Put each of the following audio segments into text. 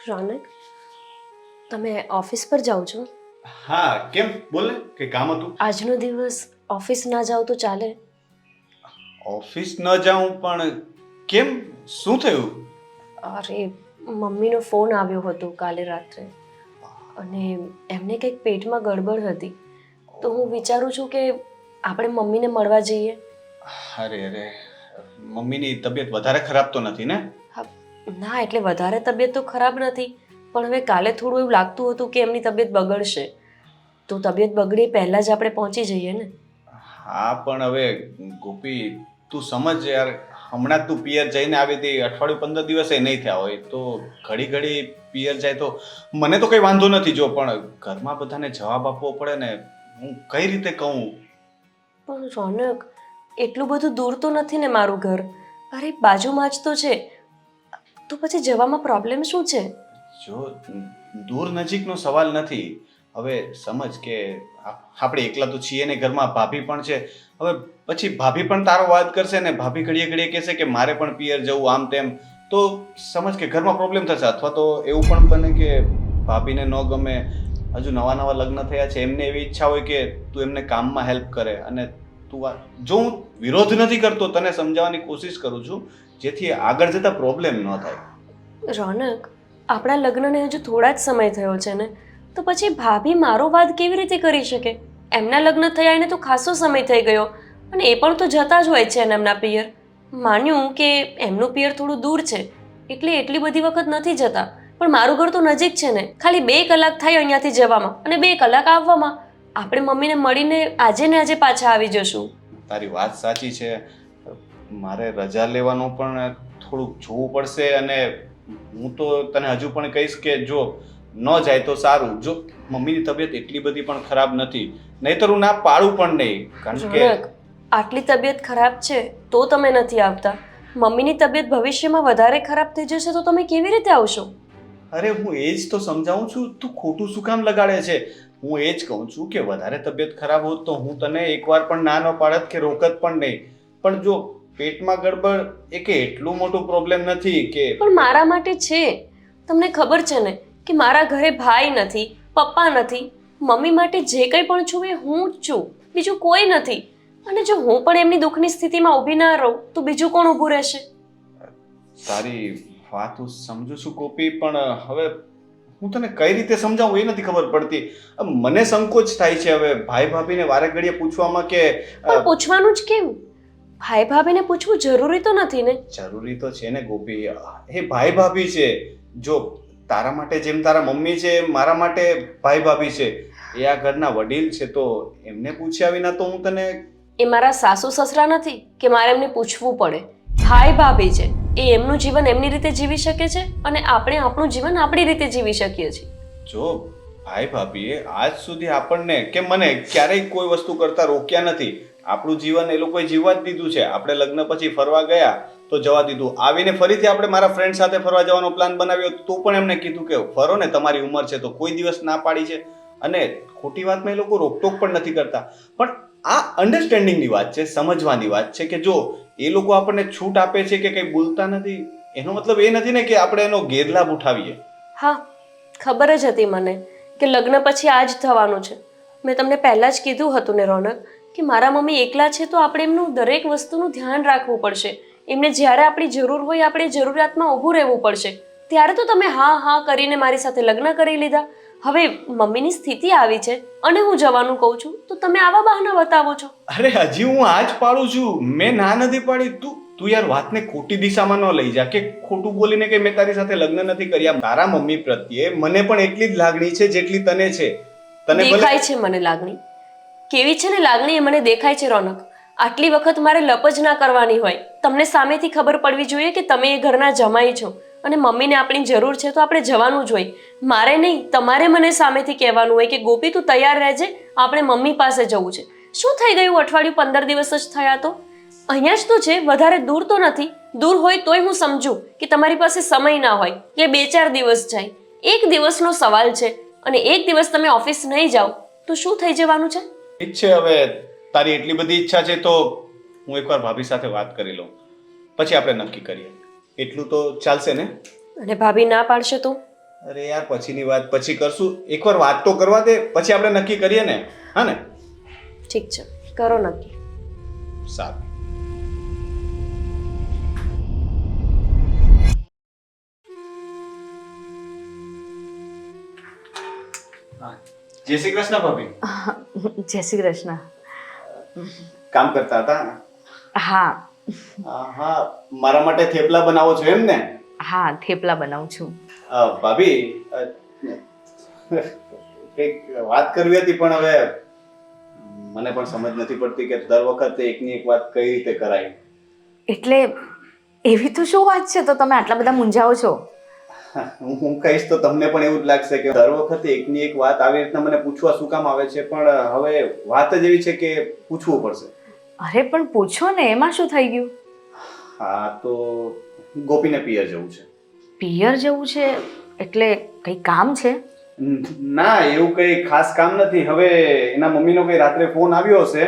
રોનક, તમે ઓફિસ પર જાઓ છો? હા, કેમ? બોલ ને, કે કામ હતું? આજનો દિવસ ઓફિસ ના જાઓ તો ચાલે? ઓફિસ ન જાઉં પણ કેમ? શું થયું? અરે, મમ્મીનો ફોન આવ્યો હતો કાલે રાત્રે અને એમને કંઈક પેટમાં ગડબડ હતી. તો હું વિચારું છું કે આપણે મમ્મીને મળવા જઈએ. અરે મમ્મીની તબિયત વધારે ખરાબ તો નથી ને? હા, ના એટલે વધારે તબિયત તો ખરાબ નથી, પણ હવે કાલે થોડું એવું લાગતું હતું કે એમની તબિયત બગડશે. તો તબિયત બગડે પહેલાં જ આપણે પહોંચી જઈએ ને. હા, પણ હવે ગોપી, તું સમજ યાર, હમણાં તું પિયર જઈને આવી હતી, અઠવાડિયું 15 દિવસે નહીં થયા હોય તો ઘડી ઘડી પિયર જાય તો મને તો કંઈ વાંધો નથી, જો પણ ઘરમાં બધાને જવાબ આપવો પડે ને, હું કઈ રીતે કહું? પણ રોનક, એટલું બધું દૂર તો નથી ને મારું ઘર. અરે, બાજુમાં જ તો છે. તો પછી જવામાં પ્રોબ્લેમ શું છે? જો દૂર નજીકનો સવાલ નથી. હવે સમજ કે આપણે એકલા તો છીએ ને, ઘરમાં ભાભી પણ છે. હવે પછી ભાભી પણ તારો વાત કરશે ને, ભાભી ઘડીએ ઘડીએ કહેશે કે મારે પણ પિયર જવું, આમ તેમ, તો સમજ કે ઘરમાં પ્રોબ્લેમ થશે. અથવા તો એવું પણ બને કે ભાભીને ન ગમે, હજુ નવા નવા લગ્ન થયા છે, એમને એવી ઈચ્છા હોય કે તું એમને કામમાં હેલ્પ કરે. અને જો હું વિરોધ નથી કરતો, તને સમજાવવાની કોશિશ કરું છું, જેથી આગળ જતા પ્રોબ્લેમ ન થાય. રોનક, આપણા લગ્નને હજુ થોડા જ સમય થયો છે ને, તો પછી ભાભી મારો વાદ કેવી રીતે કરી શકે? એમના લગ્ન થયા એને તો ખાસો સમય થઈ ગયો, અને એ પણ તો જતા જ હોય છે એમના પિયર. માન્યું કે એમનું પિયર થોડું દૂર છે એટલે એટલી બધી વખત નથી જતા, પણ મારું ઘર તો નજીક છે ને, ખાલી 2 કલાક થાય અહીંયાથી જવામાં અને 2 કલાક આવવામાં. આપણે મમ્મીને મળીને આજે ને આજે પાછા આવી જશું. તારી વાત સાચી છે. મારે રજા લેવાનું પણ થોડુંક જોવું પડશે. અને હું તો તને હજુ પણ કહીશ કે જો ન જાય તો સારું. જો મમ્મીની તબિયત એટલી બધી પણ ખરાબ નથી, નહીંતર હું ના પાડું પણ નહીં. કારણ કે રોનક, આટલી તબિયત ખરાબ છે તો તમે નથી આવતા. મમ્મીની તબિયત ભવિષ્યમાં વધારે ખરાબ થઈ જશે તો તમે કેવી રીતે આવશો? અરે હું એ જ તો સમજાવું છું, તું ખોટું શું કામ લગાડે છે? હું એ જ કહું છું કે વધારે તબિયત ખરાબ હોત તો હું તને એકવાર પણ ના ન પાડત કે રોકત પણ નહીં. પણ જો પેટમાં ગડબડ એ કે એટલું મોટું પ્રોબ્લેમ નથી કે પણ મારા માટે છે. તમને ખબર છે ને કે મારા ઘરે ભાઈ નથી, પપ્પા નથી. મમ્મી માટે જે કંઈ પણ છું એ હું જ છું, બીજું કોઈ નથી. અને જો હું પણ એમની દુઃખની સ્થિતિમાં ઊભી ના રહું તો બીજું કોણ ઊભું રહેશે? તારી વાત હું સમજુ છું ગોપી, પણ હવે હું તને કઈ રીતે સમજાવું એ નથી ખબર પડતી. મને સંકોચ થાય છે હવે ભાઈ ભાભીને વારે ઘડીએ પૂછવામાં કે પણ પૂછવાનું જ કેમ? ભાઈ ભાભીને પૂછવું જરૂરી તો નથી ને. જરૂરી તો છે ને ગોપી. એ ભાઈ ભાભી છે. જો તારા માટે જેમ તારા મમ્મી છે, એમ મારા માટે ભાઈ ભાભી છે. એ આ ઘરના વડીલ છે, તો એમને પૂછ્યા વિના તો હું તને એ મારા સાસુ સસરા નથી કે મારે એમને પૂછવું પડે. ભાઈ ભાભી છે, એ એમનું જીવન એમની રીતે જીવી શકે છે અને આપણે આપણું જીવન આપણી રીતે જીવી શકીએ છીએ. જો ભાઈ ભાભીએ આજ સુધી આપણને કે મને ક્યારેય કોઈ વસ્તુ કરતા રોક્યા નથી. આપણું જીવન એ લોકોએ જીવવા જ દીધું છે. આપણે લગ્ન પછી ફરવા ગયા તો જવા દીધું. આવીને ફરીથી આપણે મારા ફ્રેન્ડ સાથે ફરવા જવાનો પ્લાન બનાવ્યો તો પણ એમને કીધું કે ફરો ને, તમારી ઉંમર છે. તો કોઈ દિવસ ના પાડી છે. અને ખોટી વાતમાં એ લોકો રોકટોક પણ નથી કરતા. પણ આ અન્ડરસ્ટેન્ડિંગની વાત છે, સમજવાની વાત છે કે જો એ લોકો આપણને છૂટ આપે છે કે કંઈ બોલતા નથી, એનો મતલબ એ નથી ને કે આપણે એનો ગેરલાભ ઉઠાવીએ. હા, ખબર જ હતી મને કે લગ્ન પછી આ જ થવાનું છે. મેં તમને પહેલાં જ કીધું હતું ને રોનક, કે મારા મમ્મી એકલા છે તો આપણે એમનું દરેક વસ્તુનું ધ્યાન રાખવું પડશે. એમને જ્યારે આપણી જરૂર હોય આપણે જરૂરિયાતમાં ઊભું રહેવું પડશે. ત્યારે તો તમે હા હા કરીને મારી સાથે લગ્ન કરી લીધા. હવે મમ્મીની સ્થિતિ આવી છે અને હું જવાનું કહું છું તો તમે આવા બહાના બતાવો છો. અરે હજી હું આ જ પાડું છું. મેં ના નથી પાડી. તું યાર વાતને ખોટી દિશામાં ન લઈ જા કે ખોટું બોલીને કે મેં તારી સાથે લગ્ન નથી કર્યા. તારા મમ્મી પ્રત્યે મને પણ એટલી જ લાગણી છે જેટલી તને છે. તને ભલે દેખાય છે મને લાગણી. કેવી છે ને લાગણી એ મને દેખાય છે રોનક. આટલી વખત મારે લપ જ ના કરવાની હોય. તમને સામેથી ખબર પડવી જોઈએ કે તમે એ ઘરના જમાઈ છો અને મમ્મીને આપણી જરૂર છે તો આપણે જવાનું જ હોય. મારે નહીં, તમારે મને સામેથી કહેવાનું હોય કે ગોપી તું તૈયાર રહેજે, આપણે મમ્મી પાસે જવું છે. શું થઈ ગયું, અઠવાડિયું 15 દિવસ જ થયા તો? અહીંયા જ તો છે, વધારે દૂર તો નથી. દૂર હોય તોય હું સમજુ કે તમારી પાસે સમય ના હોય કે 2-4 દિવસ જાય. 1 દિવસનો સવાલ છે અને 1 દિવસ તમે ઓફિસ નહીં જાઓ તો શું થઈ જવાનું છે? ઠીક છે. હવે તારી એટલી બધી ઈચ્છા છે તો હું એકવાર ભાભી સાથે વાત કરી લઉં, પછી આપણે નક્કી કરીએ. એટલું તો ચાલશે ને? અને ભાભી ના પાડશે તો? અરે યાર, પછીની વાત પછી કરશું. એકવાર વાત તો કરવા દે, પછી આપણે નક્કી કરીએ ને. હા ને? ઠીક છે, કરો નક્કી. સારું. જય શ્રી કૃષ્ણ ભાભી. જય શ્રી કૃષ્ણ. કામ કરતા હતા? હા હા, મારા માટે થેપલા બનાવો છો એમ ને? હા, થેપલા બનાવું છું. ભાભી, કંઈક વાત કરવી હતી, પણ હવે મને પણ સમજ નથી પડતી કે દર વખતે એકની એક વાત કઈ રીતે કરાય. એટલે એવી તો શું વાત છે તો તમે આટલા બધા મૂંઝાઓ છો? હું કહીશ તો તમને પણ એવું જ લાગશે કે દર વખતે એકની એક વાત આવી રીતના મને પૂછવા શું કામ આવે છે, પણ હવે વાત જ એવી છે કે પૂછવું પડશે. અરે પણ પૂછો ને, એમાં શું થઈ ગયું? હા, તો ગોપીને પિયર જવું છે. પિયર જવું છે એટલે કઈ કામ છે? ના, એવું કઈ ખાસ કામ નથી. હવે એના મમ્મીનો કઈ રાત્રે ફોન આવ્યો હશે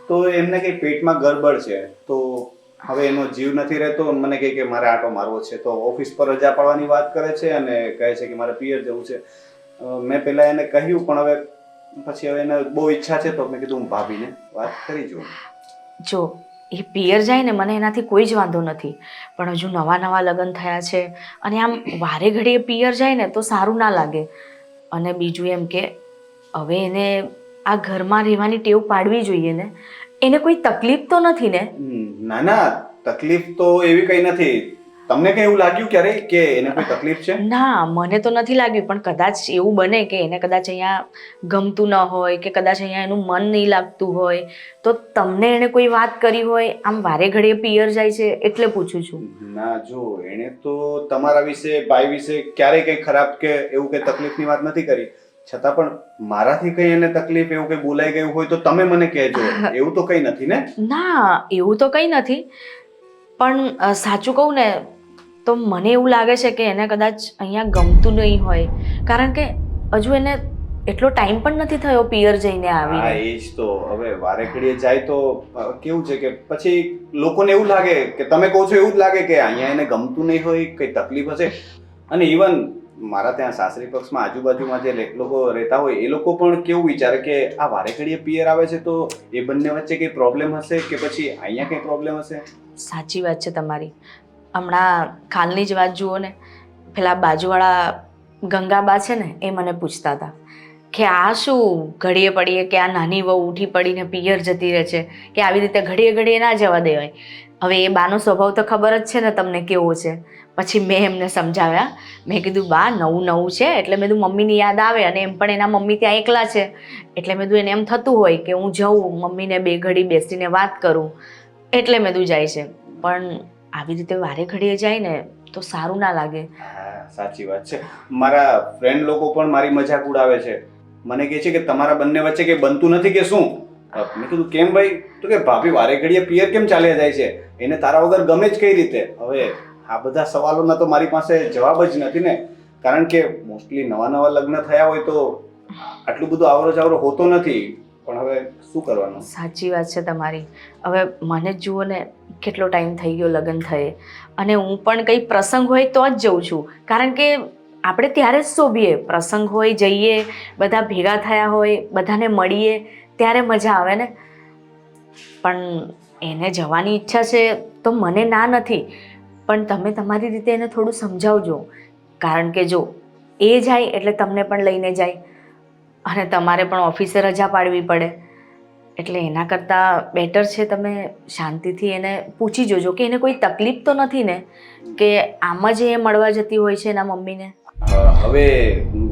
તો એમને કઈ પેટમાં ગડબડ છે, તો હવે એનો જીવ નથી રહેતો. મને કહે કે મારે આંટો મારવો છે, તો ઓફિસ પર રજા પાડવાની વાત કરે છે અને કહે છે કે મારે પિયર જવું છે. મેં પહેલા એને કહ્યું, પણ હવે પછી હવે એને બહુ ઈચ્છા છે તો મેં કીધું હું ભાભીને વાત કરી જોઉં. જો એ પિયર જાય ને, મને એનાથી કોઈ જ વાંધો નથી, પણ હજુ નવા નવા લગ્ન થયા છે અને આમ વારે ઘડીએ પિયર જાય ને તો સારું ના લાગે. અને બીજું એમ કે હવે એને આ ઘરમાં રહેવાની ટેવ પાડવી જોઈએ ને. એને કોઈ તકલીફ તો નથી ને? ના ના, તકલીફ તો એવી કઈ નથી. તમને કઈ એવું લાગ્યું ક્યારે કે એને કોઈ તકલીફ છે? ના, મને તો નથી લાગ્યું, પણ કદાચ એવું બને કે એને કદાચ અહીંયા ગમતું ન હોય કે કદાચ અહીંયા એનું મન નહીં લાગતું હોય, તો તમને એને કોઈ વાત કરી હોય, આમ વારે ઘડીએ પિયર જાય છે એટલે પૂછું છું. ના, જો એને તો તમારા વિશે, ભાઈ વિશે ક્યારેય કઈ ખરાબ કે એવું કઈ તકલીફની વાત નથી કરી. છતાં પણ મારાથી કઈ એને તકલીફ, એવું કઈ બોલાઈ ગયું હોય તો તમે મને કહેજો. એવું તો કઈ નથી ને? ના, એવું તો કંઈ નથી, પણ સાચું કહું ને તો મને એવું લાગે છે કે એને કદાચ અહીંયા ગમતું નહીં હોય, કારણ કે હજુ એને એટલો ટાઈમ પણ નથી થયો પિયર જઈને હા, આવીને. એ જ તો. હવે વારે ઘડીએ જાય તો કેવું છે કે પછી લોકોને એવું લાગે કે તમે કહો છો એવું જ લાગે કે અહીંયા એને ગમતું નહીં હોય, કઈ તકલીફ હશે. અને ઇવન મારા ત્યાં સાસરી પક્ષમાં આજુબાજુમાં જે લોકો રહેતા હોય એ લોકો પણ કેવું વિચારે કે આ વારે ઘડીએ પિયર આવે છે તો એ બંને વચ્ચે કઈ પ્રોબ્લેમ હશે કે પછી અહીંયા કઈ પ્રોબ્લેમ હશે. સાચી વાત છે તમારી. હમણાં કાલની જ વાત જુઓ ને, પેલા બાજુવાળા ગંગાબા છે ને, એ મને પૂછતા હતા કે આ શું ઘડીએ પડીએ કે આ નાની વહુ ઉઠી પડીને પિયર જતી રહે છે, કે આવી રીતે ઘડીએ ઘડીએ ના જવા દેવાય. હવે એ બાનો સ્વભાવ તો ખબર જ છે ને તમને કેવો છે. પછી મેં એમને સમજાવ્યા. મેં કીધું બા, નવું નવું છે એટલે મેં કીધું મમ્મીની યાદ આવે, અને એમ પણ એના મમ્મી ત્યાં એકલા છે એટલે મેં કીધું એને એમ થતું હોય કે હું જઉં, મમ્મીને બે ઘડી બેસીને વાત કરું, એટલે મેં કીધું જાય છે. પણ આવી રીતે વારે ઘડીએ જાય ને તો સારું ના લાગે. હા, સાચી વાત છે. મારા ફ્રેન્ડ લોકો પણ મારી મજાક ઉડાવે છે. મને કહે છે કે તમારા બંને વચ્ચે કઈ બનતું નથી કે શું? મેં કીધું કેમ ભાઈ? તો કે ભાભી વારે ઘડીએ પિયર કેમ ચાલ્યા જાય છે, એને તારા વગર ગમે જ કઈ રીતે? હવે આ બધા સવાલોના તો મારી પાસે જવાબ જ નથી ને, કારણ કે મોસ્ટલી નવા નવા લગ્ન થયા હોય તો આટલું બધું આવરો જાવરો હોતો નથી. પણ હવે શું કરવાનું? સાચી વાત છે તમારી. હવે મને જ જુઓ ને, કેટલો ટાઈમ થઈ ગયો લગ્ન થયે, અને હું પણ કંઈ પ્રસંગ હોય તો જ જઉં છું, કારણ કે આપણે ત્યારે જ શોભીએ. પ્રસંગ હોય, જઈએ, બધા ભેગા થયા હોય, બધાને મળીએ, ત્યારે મજા આવે ને. પણ એને જવાની ઈચ્છા છે તો મને ના નથી, પણ તમે તમારી રીતે એને થોડું સમજાવજો, કારણ કે જો એ જાય એટલે તમને પણ લઈને જાય અને તમારે પણ ઓફિસે રજા પાડવી પડે. એટલે એના કરતાં બેટર છે તમે શાંતિથી એને પૂછી જોજો કે એને કોઈ તકલીફ તો નથી ને, કે આમ જ એ મળવા જતી હોય છે એના મમ્મીને. હવે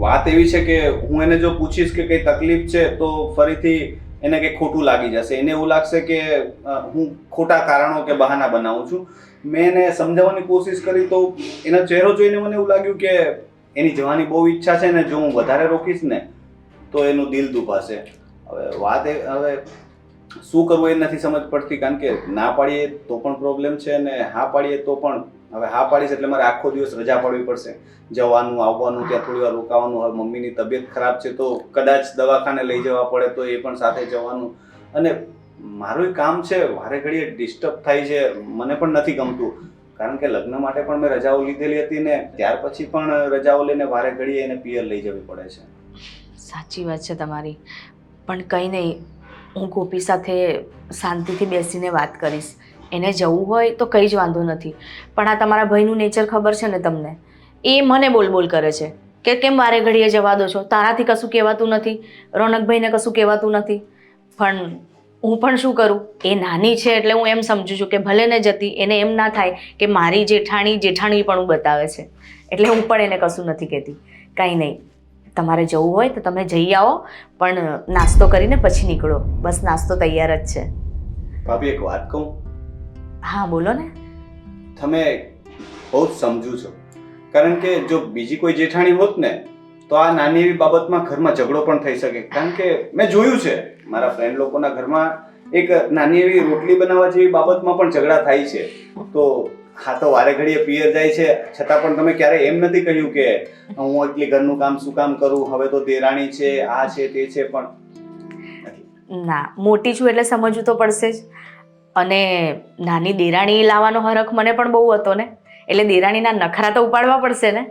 વાત એવી છે કે હું એને જો પૂછીશ કે કઈ તકલીફ છે તો ફરીથી એને કંઈ ખોટું લાગી જશે. એને એવું લાગશે કે હું ખોટા કારણો કે બહાના બનાવું છું. મેં એને સમજાવવાની કોશિશ કરી તો એનો ચહેરો જોઈને મને એવું લાગ્યું કે એની જવાની બહુ ઈચ્છા છે ને, જો હું વધારે રોકીશ ને તો એનું દિલ દુભાશે. હવે શું કરવું એ નથી સમજ પડતી, કારણ કે ના પાડીએ તો પણ પ્રોબ્લેમ છે અને હા પાડીએ તો પણ. હવે હા પાડીશ એટલે મારે આખો દિવસ રજા પાડવી પડશે, જવાનું આવવાનું, ત્યાં થોડી વાર રોકાવાનું. હવે મમ્મીની તબિયત ખરાબ છે તો કદાચ દવાખાને લઈ જવા પડે તો એ પણ સાથે જવાનું. અને મારું કામ છે, વારે ઘડીએ ડિસ્ટર્બ થાય છે, મને પણ નથી ગમતું. કારણ કે લગ્ન માટે પણ મેં રજાઓ લીધેલી હતી ને ત્યાર પછી પણ રજાઓ લઈને વારે ઘડીએ એને પિયર લઈ જવી પડે છે. સાચી વાત છે તમારી, પણ કંઈ નહીં, હું ગોપી સાથે શાંતિથી બેસીને વાત કરીશ. એને જવું હોય તો કંઈ જ વાંધો નથી, પણ આ તમારા ભાઈનું નેચર ખબર છે ને તમને, એ મને બોલ બોલ કરે છે કે કેમ વારે ઘડીએ જવા દો છો, તારાથી કશું કહેવાતું નથી, રોનકભાઈને કશું કહેવાતું નથી. પણ હું પણ શું કરું, એ નાની છે એટલે હું એમ સમજુ છું કે ભલે ને જતી, એને એમ ના થાય કે મારી જેઠાણી પણ બતાવે છે, એટલે હું પણ એને કશું નથી કહેતી. કાંઈ નહીં, તમારે જવું હોય તો તમે જઈ આવો, પણ નાસ્તો કરીને પછી નીકળો. બસ નાસ્તો તૈયાર જ છે. ભાભી એક વાત કહું? હા બોલો ને. તમે બહુ જ સમજુ છો, કારણ કે જો બીજી કોઈ જેઠાણી હોત ને તો આ નાની એવી બાબતમાં ઘરમાં ઝઘડો પણ થઈ શકે. કારણ કે મેં જોયું છે મારા ફ્રેન્ડ લોકોના ઘરમાં એક નાની એવી રોટલી બનાવવા જેવી બાબતમાં પણ ઝઘડા થાય છે. તો હા, તો વારે ઘડીએ પિયર જાય છે છતાં પણ તમે ક્યારેય એમ નથી કહ્યું કે હું એટલી ઘરનું કામ શું કામ કરું, હવે તો દેરાણી છે, આ છે તે છે? પણ ના, મોટી છું એટલે સમજવું તો પડશે જ. અને નાની દેરાણી લાવવાનો હરખ મને પણ બહુ હતો ને, એટલે દેરાણીના નખરા તો ઉપાડવા પડશે ને.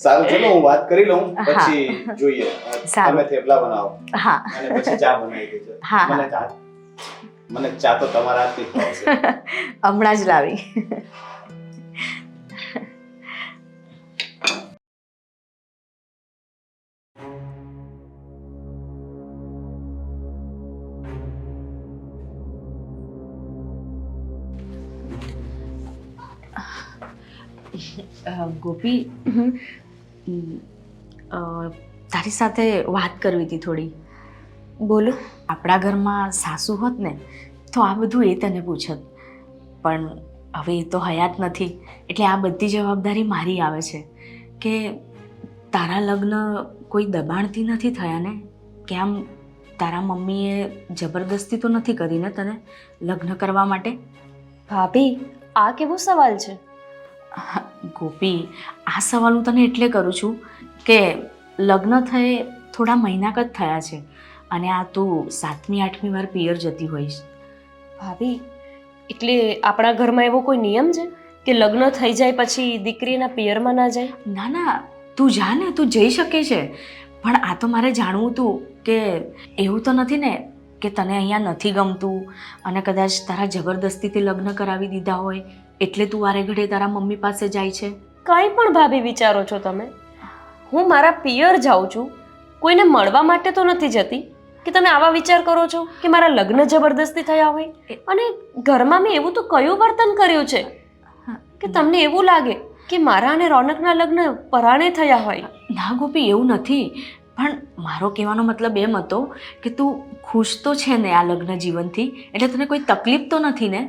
સારું, ચલો હું વાત કરી લઉં પછી જોઈએ. સારું. તમે થેપલા બનાવો હા અને પછી ચા બનાવી દેજો. હા. મને ચા તો તમારા હાથની ભાવશે. હમણાં જ લાવી. ગોપી, તારી સાથે વાત કરવી હતી થોડી. બોલો. આપણા ઘરમાં સાસુ હોત ને તો આ બધું એ તને પૂછત, પણ હવે એ તો હયાત નથી, એટલે આ બધી જવાબદારી મારી આવે છે. કે તારા લગ્ન કોઈ દબાણથી નથી થયા ને, કે આમ તારા મમ્મીએ જબરદસ્તી તો નથી કરી ને તને લગ્ન કરવા માટે? ભાભી, આ કેવો સવાલ છે? ગોપી, આ સવાલ હું તને એટલે કરું છું કે લગ્ન થયે થોડા મહિનાક જ થયા છે અને આ તું 7મી 8મી વાર પિયર જતી હોઈશ. ભાભી, એટલે આપણા ઘરમાં એવો કોઈ નિયમ છે કે લગ્ન થઈ જાય પછી દીકરીના પિયરમાં ના જાય? ના ના, તું જા ને, તું જઈ શકે છે, પણ આ તો મારે જાણવું હતું કે એવું તો નથી ને કે તને અહીંયા નથી ગમતું અને કદાચ તારા જબરદસ્તીથી લગ્ન કરાવી દીધા હોય એટલે તું વારે ઘડે તારા મમ્મી પાસે જાય છે? કાંઈ પણ ભાભી વિચારો છો તમે. હું મારા પિયર જાઉં છું, કોઈને મળવા માટે તો નથી જતી કે તમે આવા વિચાર કરો છો કે મારા લગ્ન જબરદસ્તી થયા હોય. અને ઘરમાં મેં એવું તો કયું વર્તન કર્યું છે કે તમને એવું લાગે કે મારા અને રોનકના લગ્ન પરાણે થયા હોય? ના ગોપી, એવું નથી, પણ મારો કહેવાનો મતલબ એમ હતો કે તું ખુશ તો છે ને આ લગ્ન જીવનથી, એટલે તને કોઈ તકલીફ તો નથી ને?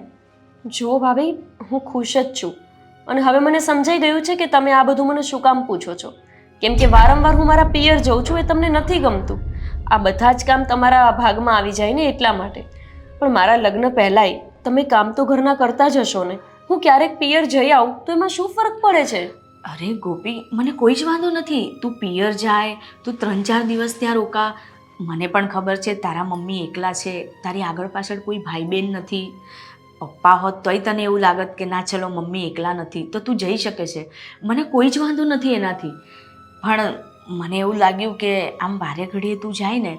જો ભાભી, હું ખુશ જ છું અને હવે મને સમજાઈ ગયું છે કે તમે આ બધું મને શું કામ પૂછો છો. કેમ કે વારંવાર હું મારા પિયર જઉં છું એ તમને નથી ગમતું. આ બધા જ કામ તમારા ભાગમાં આવી જાય ને એટલા માટે. પણ મારા લગ્ન પહેલાંય તમે કામ તો ઘરના કરતા જ હશો ને. હું ક્યારેક પિયર જઈ આવું તો એમાં શું ફરક પડે છે? અરે ગોપી, મને કોઈ જ વાંધો નથી, તું પિયર જાય, તું 3-4 દિવસ ત્યાં રોકા. મને પણ ખબર છે તારા મમ્મી એકલા છે, તારી આગળ પાછળ કોઈ ભાઈ બહેન નથી. પપ્પા હોત તોય તને એવું લાગત કે ના ચલો મમ્મી એકલા નથી તો તું જઈ શકે છે, મને કોઈ જ વાંધો નથી એનાથી. પણ મને એવું લાગ્યું કે આમ વારે ઘડીએ તું જાય ને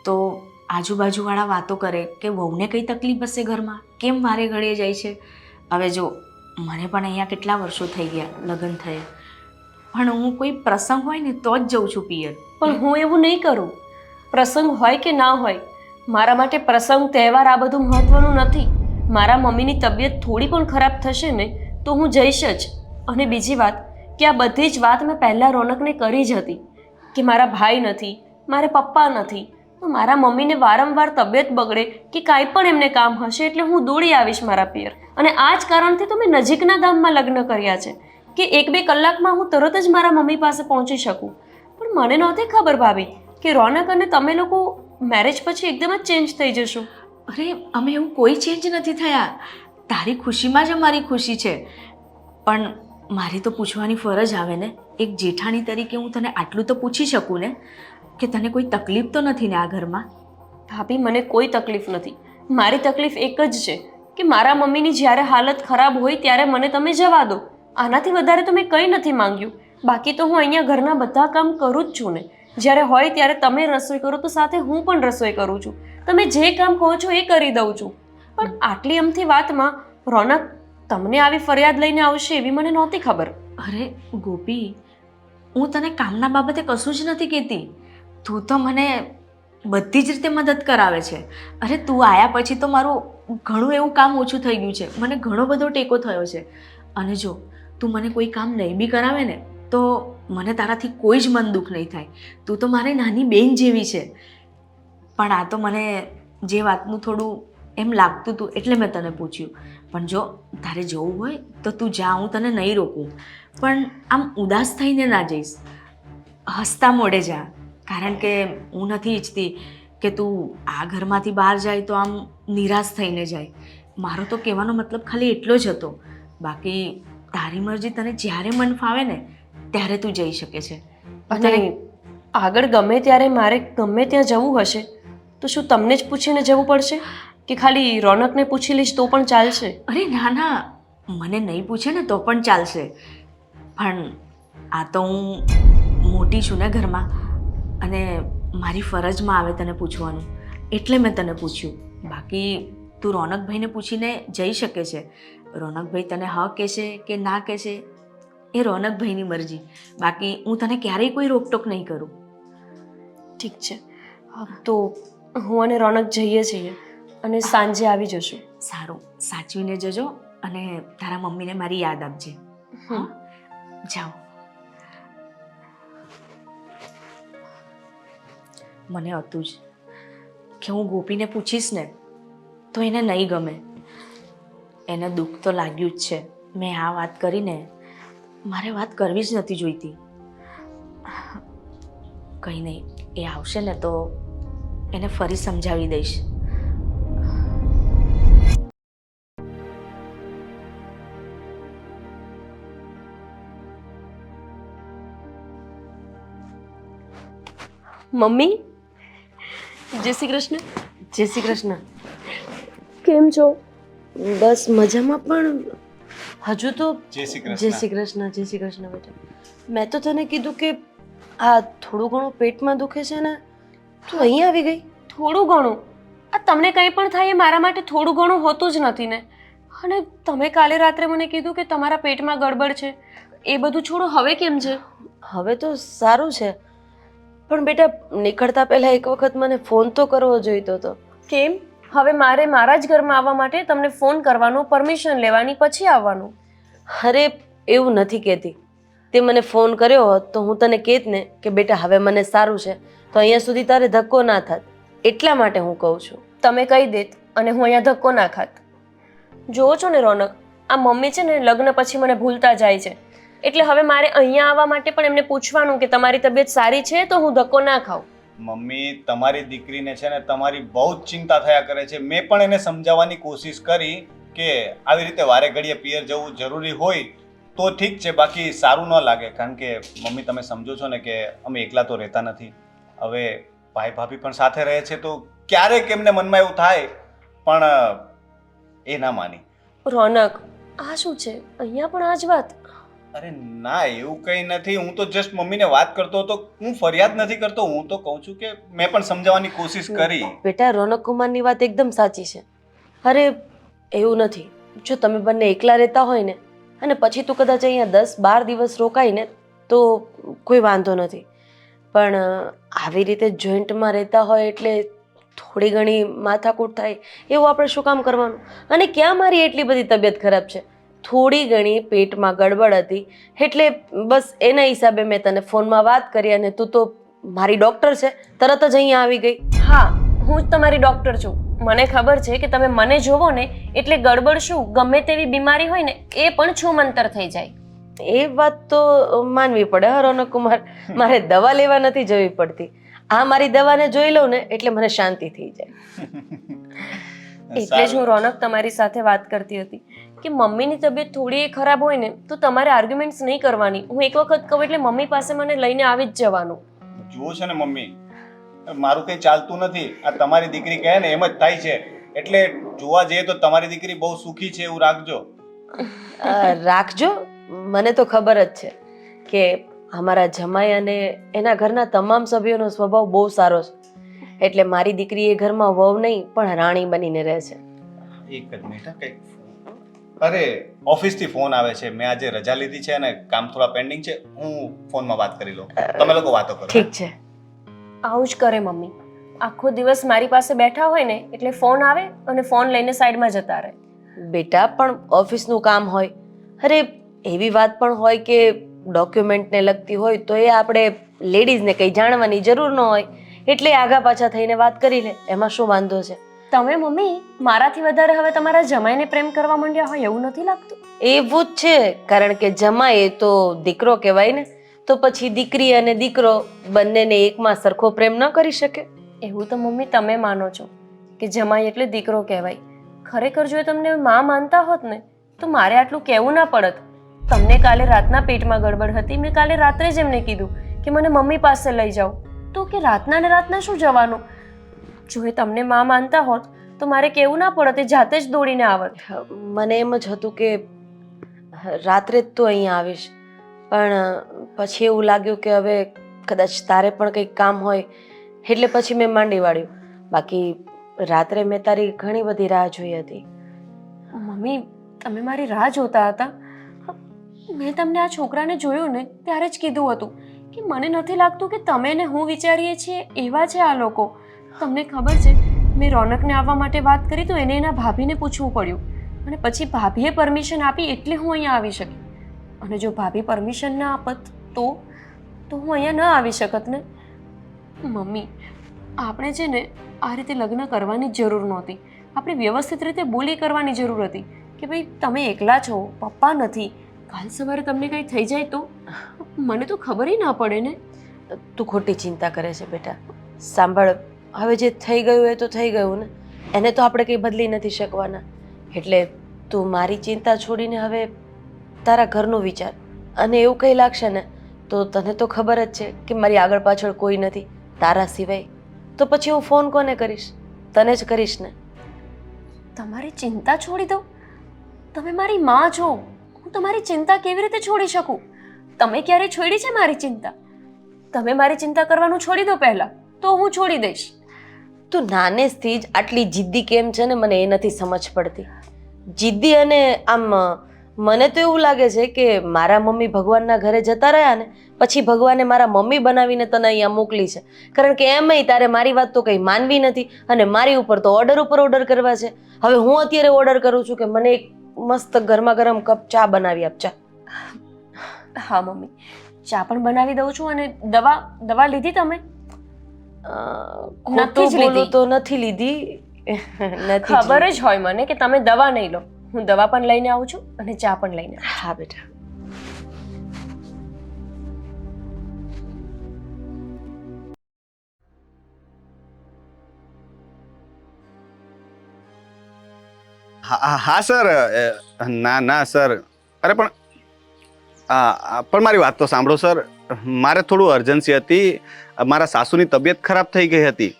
તો આજુબાજુવાળા વાતો કરે કે વહુને કઈ તકલીફ હશે ઘરમાં, કેમ વારે ઘડીએ જાય છે. હવે જો મને પણ અહીંયા કેટલા વર્ષો થઈ ગયા લગ્ન થયે, પણ હું કોઈ પ્રસંગ હોય ને તો જ જઉં છું પિયર. પણ હું એવું નહીં કરું. પ્રસંગ હોય કે ના હોય, મારા માટે પ્રસંગ તહેવાર આ બધું મહત્વનું નથી. મારા મમ્મીની તબિયત થોડી પણ ખરાબ થશે ને તો હું જઈશ જ. અને બીજી વાત કે આ બધી જ વાત મેં પહેલાં રોનકને કરી જ હતી કે મારા ભાઈ નથી, મારે પપ્પા નથી, તો મારા મમ્મીને વારંવાર તબિયત બગડે કે કાંઈ પણ એમને કામ હશે એટલે હું દોડી આવીશ મારા પિયર. અને આ જ કારણથી તો મેં નજીકના ગામમાં લગ્ન કર્યા છે કે 1-2 કલાકમાં હું તરત જ મારા મમ્મી પાસે પહોંચી શકું. પણ મને નહોતી ખબર ભાભી કે રોનક અને તમે લોકો મેરેજ પછી એકદમ જ ચેન્જ થઈ જશો. અરે અમે એવું કોઈ ચેન્જ નથી થયા, તારી ખુશીમાં જ અમારી ખુશી છે. પણ મારી તો પૂછવાની ફરજ આવે ને, એક જેઠાણી તરીકે હું તને આટલું તો પૂછી શકું ને કે તને કોઈ તકલીફ તો નથી ને આ ઘરમાં? ભાભી, મને કોઈ તકલીફ નથી. મારી તકલીફ એક જ છે કે મારા મમ્મીની જ્યારે હાલત ખરાબ હોય ત્યારે મને તમે જવા દો. આનાથી વધારે તો મેં કંઈ નથી માંગ્યું. બાકી તો હું અહીંયા ઘરના બધા કામ કરું જ છું ને. જ્યારે હોય ત્યારે તમે રસોઈ કરો તો સાથે હું પણ રસોઈ કરું છું. તમે જે કામ કહો છો એ કરી દઉં છું. પણ આટલી અમથી વાતમાં રોનક તમને આવી ફરિયાદ લઈને આવશે એવી મને નહોતી ખબર. અરે ગોપી, હું તને કામના બાબતે કશું જ નથી કહેતી. તું તો મને બધી જ રીતે મદદ કરાવે છે. અરે તું આવ્યા પછી તો મારું ઘણું એવું કામ ઓછું થઈ ગયું છે. મને ઘણો બધો ટેકો થયો છે. અને જો તું મને કોઈ કામ નહીં બી કરાવે ને તો મને તારાથી કોઈ જ મન દુઃખ નહીં થાય. તું તો મારી નાની બેન જેવી છે. પણ આ તો મને જે વાતનું થોડું એમ લાગતું હતું એટલે મેં તને પૂછ્યું. પણ જો તારે જવું હોય તો તું જા, હું તને નહીં રોકું. પણ આમ ઉદાસ થઈને ના જઈશ, હસતા મોઢે જા. કારણ કે હું નથી ઈચ્છતી કે તું આ ઘરમાંથી બહાર જાય તો આમ નિરાશ થઈને જાય. મારો તો કહેવાનો મતલબ ખાલી એટલો જ હતો. બાકી તારી મરજી, તને જ્યારે મન ફાવે ને ત્યારે તું જઈ શકે છે. અને આગળ ગમે ત્યારે મારે ગમે ત્યાં જવું હશે તો શું તમને જ પૂછીને જવું પડશે કે ખાલી રોનકને પૂછી લઈશ તો પણ ચાલશે? અરે ના ના, મને નહીં પૂછે ને તો પણ ચાલશે. પણ આ તો હું મોટી છું ને ઘરમાં, અને મારી ફરજમાં આવે તને પૂછવાનું, એટલે મેં તને પૂછ્યું. બાકી તું રોનકભાઈને પૂછીને જઈ શકે છે. રોનકભાઈ તને હા કહેશે કે ના કહેશે એ રોનકભાઈની મરજી. બાકી હું તને ક્યારેય કોઈ રોકટોક નહીં કરું. ઠીક છે, તો હું અને રોનક જઈએ છીએ અને સાંજે આવી જશું. સારું, સાચવીને જજો અને તારા મમ્મીને મારી યાદ આપજે. હા, જાઓ. મને હતું જ કે હું ગોપીને પૂછીશ ને તો એને નહીં ગમે. એને દુઃખ તો લાગ્યું જ છે. મેં આ વાત કરીને મારે વાત કરવી જ નથી જોઈતી. કંઈ નહીં, એ આવશે ને તો એને ફરી સમજાવી દઈશ. મમ્મી, જય શ્રી કૃષ્ણ. જય શ્રી કૃષ્ણ. કેમ છો? બસ મજામાં. પણ હજુ તો જય શ્રી જય કૃષ્ણ. શ્રી કૃષ્ણ. જય શ્રી કૃષ્ણ બેટા. મેં તો તને કીધું કે આ થોડું ઘણું પેટમાં દુખે છે ને, તું અહીં આવી ગઈ. થોડું ઘણું? આ તમને કંઈ પણ થાય એ મારા માટે થોડું ઘણું હોતું જ નથી ને. અને તમે કાલે રાત્રે મને કીધું કે તમારા પેટમાં ગડબડ છે. એ બધું છોડો, હવે કેમ છે? હવે તો સારું છે. પણ બેટા, નીકળતા પહેલા એક વખત મને ફોન તો કરવો જોઈતો હતો. કેમ? હવે મારે મારા જ ઘરમાં આવવા માટે તમને ફોન કરવાનો, પરમિશન લેવાની, પછી આવવાનું? અરે એવું નથી કહેતી. તે મને ફોન કર્યો હોત તો હું તને કહેત ને કે બેટા હવે મને સારું છે, તો અહીંયા સુધી તારે ધક્કો ના થાત. એટલા માટે હું કહું છું. તમે કહી દેત અને હું અહીંયા ધક્કો ના ખાત. જોવો છો ને રોનક, આ મમ્મી છે ને લગ્ન પછી મને ભૂલતા જાય છે. એટલે હવે મારે અહીંયા આવવા માટે પણ એમને પૂછવાનું કે તમારી તબિયત સારી છે તો હું ધક્કો ના ખાઉં. મમ્મી, તમારી દીકરીને છે ને તમારી બહુ જ ચિંતા થયા કરે છે. મેં પણ એને સમજાવવાની કોશિશ કરી કે આવી રીતે વારે ઘડીએ પિયર જવું જરૂરી હોય તો ઠીક છે, બાકી સારું ન લાગે. કારણ કે મમ્મી, તમે સમજો છો ને કે અમે એકલા તો રહેતા નથી. હવે ભાઈ ભાભી પણ સાથે રહે છે તો ક્યારેક એમને મનમાં એવું થાય, પણ એ ના માની. રોનક, આ શું છે? અહીંયા પણ આ જ વાત? અરે ના, એવું કંઈ નથી. હું તો જસ્ટ મમ્મીને વાત કરતો હતો. હું ફરિયાદ નથી કરતો. હું તો કહું છું કે મેં પણ સમજાવવાની કોશિશ કરી. બેટા, રોનક કુમારની વાત એકદમ સાચી છે. અરે એવું નથી. જો તમે બંને એકલા રહેતા હોય ને અને પછી તું કદાચ અહીંયા 10-12 દિવસ રોકાય ને તો કોઈ વાંધો નથી. પણ આવી રીતે જોઈન્ટમાં રહેતા હોય એટલે થોડી ઘણી માથાકૂટ થાય એવું આપણે શું કામ કરવાનું? અને ક્યાં મારી એટલી બધી તબિયત ખરાબ છે? થોડી ઘણી પેટમાં ગડબડ હતી એટલે બસ એના હિસાબે મેં તને ફોનમાં વાત કરી અને તું તો મારી ડૉક્ટર છે, તરત જ અહીંયા આવી ગઈ. હા, હું જ તમારી ડૉક્ટર છું. મને ખબર છે કે તમે મને જોવો ને એટલે ગડબડ શું, ગમે તેવી બીમારી હોય ને એ પણ છૂમંતર થઈ જાય. એ વાત તો માનવી પડે. હા રોનક કુમાર, મારે દવા લેવા નથી જવી પડતી. આ મારી દવાને જોઈ લઉં ને એટલે મને શાંતિ થઈ જાય. એટલે જ હું રોનક તમારી સાથે વાત કરતી હતી કે મમ્મીની તબિયત થોડી ખરાબ હોય ને તો તમારે આર્ગ્યુમેન્ટ્સ નહીં કરવાની. હું એક વખત કહું એટલે મમ્મી પાસે મને લઈને આવી જ જવાનું. જુઓ છે ને મમ્મી, મારું કંઈ ચાલતું નથી. આ તમારી દીકરી કહે ને એમ જ થાય છે. એટલે જોવા જઈએ તો તમારી દીકરી બહુ સુખી છે એવું રાખજો. રાખજો. મને તો ખબર જ છે કે અમારા જમાઈ અને એના ઘરના તમામ સભ્યોનો સ્વભાવ બહુ સારો છે, એટલે મારી દીકરી એ ઘરમાં વહુ નહીં પણ રાણી બનીને રહે છે. એક જ મિનિટ કંઈક અરે ઓફિસથી ફોન આવે છે. મેં આજે રજા લીધી છે અને કામ થોડા પેન્ડિંગ છે. હું ફોનમાં વાત કરી લઉં, તમે લોકો વાતો કરો. ઠીક છે. આવું જ કરે મમ્મી. આખો દિવસ મારી પાસે બેઠા હોય ને એટલે ફોન આવે અને ફોન લઈને સાઈડમાં જતા રહે. બેટા પણ ઓફિસનું કામ હોય, અરે એવી વાત પણ હોય કે ડોક્યુમેન્ટને લગતી હોય તો એ આપણે લેડીઝને કંઈ જાણવાની જરૂર ન હોય, એટલે આગા પાછા થઈને વાત કરી લે. એમાં શું વાંધો છે? તમે મમ્મી મારાથી વધારે હવે તમારા જમાઈને પ્રેમ કરવા માંડ્યા હોય એવું નથી લાગતું? એવું જ છે, કારણ કે જમાઈ એ તો દીકરો કહેવાય ને, તો પછી દીકરી અને દીકરો બંનેને એકમાં સરખો પ્રેમ ન કરી શકે? એવું તો મમ્મી તમે માનો છો કે જમાઈ એટલે દીકરો કહેવાય. ખરેખર જો તમને માં માનતા હોત ને તો મારે આટલું કહેવું ના પડત. તમને કાલે રાતના પેટમાં ગડબડ હતી, મેં કાલે રાત્રે જ એમને કીધું કે મને મમ્મી પાસે લઈ જાઓ, તો કે રાતના ને રાતના શું જવાનું? જો એ તમને માં માનતા હોત તો મારે કહેવું ના પડત, એ જાતે જ દોડીને આવત. મને એમ જ હતું કે રાત્રે જ તો અહીંયા આવીશ, પણ પછી એવું લાગ્યું કે હવે કદાચ તારે પણ કંઈક કામ હોય, એટલે પછી મેં માંડી વાળ્યું. બાકી રાત્રે મેં તારી ઘણી બધી રાહ જોઈ હતી. મમ્મી તમે મારી રાહ જોતા હતા? મેં તમને આ છોકરાને જોયો ને ત્યારે જ કીધું હતું કે મને નથી લાગતું કે તમે ને હું વિચારીએ છીએ એવા છે આ લોકો. તમને ખબર છે મેં રોનકને આવવા માટે વાત કરી તો એને એના ભાભીને પૂછવું પડ્યું, અને પછી ભાભીએ પરમિશન આપી એટલે હું અહીંયા આવી શકી. અને જો ભાભી પરમિશન ના આપત તો હું અહીંયા ન આવી શકત ને. મમ્મી આપણે છે ને આ રીતે લગ્ન કરવાની જ જરૂર નહોતી. આપણે વ્યવસ્થિત રીતે બોલી કરવાની જરૂર હતી કે ભાઈ તમે એકલા છો, પપ્પા નથી, કાલ સવારે તમને કંઈ થઈ જાય તો મને તો ખબર ના પડે ને. તું ખોટી ચિંતા કરે છે બેટા. સાંભળ, હવે જે થઈ ગયું એ તો થઈ ગયું ને, એને તો આપણે કંઈ બદલી નથી શકવાના. એટલે તું મારી ચિંતા છોડીને હવે તારા ઘરનું વિચાર. અને એવું કંઈ લાગશે ને તો તને તો ખબર જ છે કે મારી આગળ પાછળ કોઈ નથી તારા સિવાય, તો પછી હું ફોન કોને કરીશ? તને જ કરીશ ને. તમારી ચિંતા છોડી દઉં? તમે મારી માં છો, હું તમારી ચિંતા કેવી રીતે છોડી શકું? તમે ક્યારે છોડી છે મારી ચિંતા? તમે મારી ચિંતા કરવાનું છોડી દો પહેલા, તો હું છોડી દઈશ. તું નાનેથી જ આટલી જિદ્દી કેમ છે ને મને એ નથી સમજ પડતી. જિદ્દી અને આમ મને તો એવું લાગે છે કે મારા મમ્મી ભગવાનના ઘરે જતા રહ્યા ને પછી ભગવાને મારા મમ્મી બનાવીને તને અહીંયા મોકલી છે, કારણ કે એમાંય તારે મારી વાત તો કંઈ માનવી નથી અને મારી ઉપર તો ઓર્ડર ઉપર ઓર્ડર કરવા છે. હવે હું અત્યારે ઓર્ડર કરું છું કે મને એક મસ્ત ગરમા ગરમ કપ ચા બનાવી આપ. ચા. હા મમ્મી, ચા પણ બનાવી દઉં છું. અને દવા લીધી તમે? ખોટું બોલું તો નથી લીધી. ખબર જ હોય મને કે તમે દવા નહીં લો. હું દવા પણ લઈને આવું છું અને ચા પણ લઈને આવું. હા બેટા. હા સર. ના સર, અરે પણ મારી વાત તો સાંભળો સર. મારે થોડું અર્જન્સી હતી. મારા સાસુની તબિયત ખરાબ થઈ ગઈ હતી.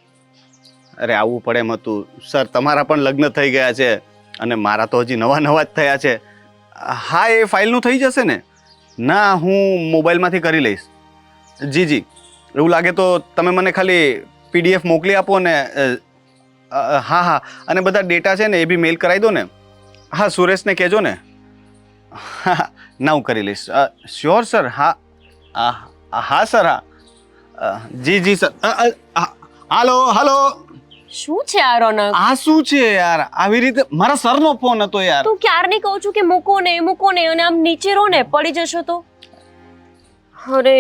અરે આવવું પડે એમ હતું સર. તમારા પણ લગ્ન થઈ ગયા છે અને મારા તો હજી નવા જ થયા છે. હા, એ ફાઇલનું થઈ જશે ને? ના, હું મોબાઈલમાંથી કરી લઈશ. જી, એવું લાગે તો તમે મને ખાલી PDF મોકલી આપો ને. હા, અને બધા ડેટા છે ને એ બી મેલ કરાવી દો ને. હા, સુરેશને કહેજો ને. હા, ના હું કરી લઈશ. Sure sir. હા સર. હા, જી સર. હાલો. શું છે આ રોનક? આ શું છે યાર? આવી રીતે મારા સરનો ફોન હતો યાર. તું ક્યારની કહું છું કે મૂકો ને અને આમ નીચે રહો ને, પડી જશો તો. અરે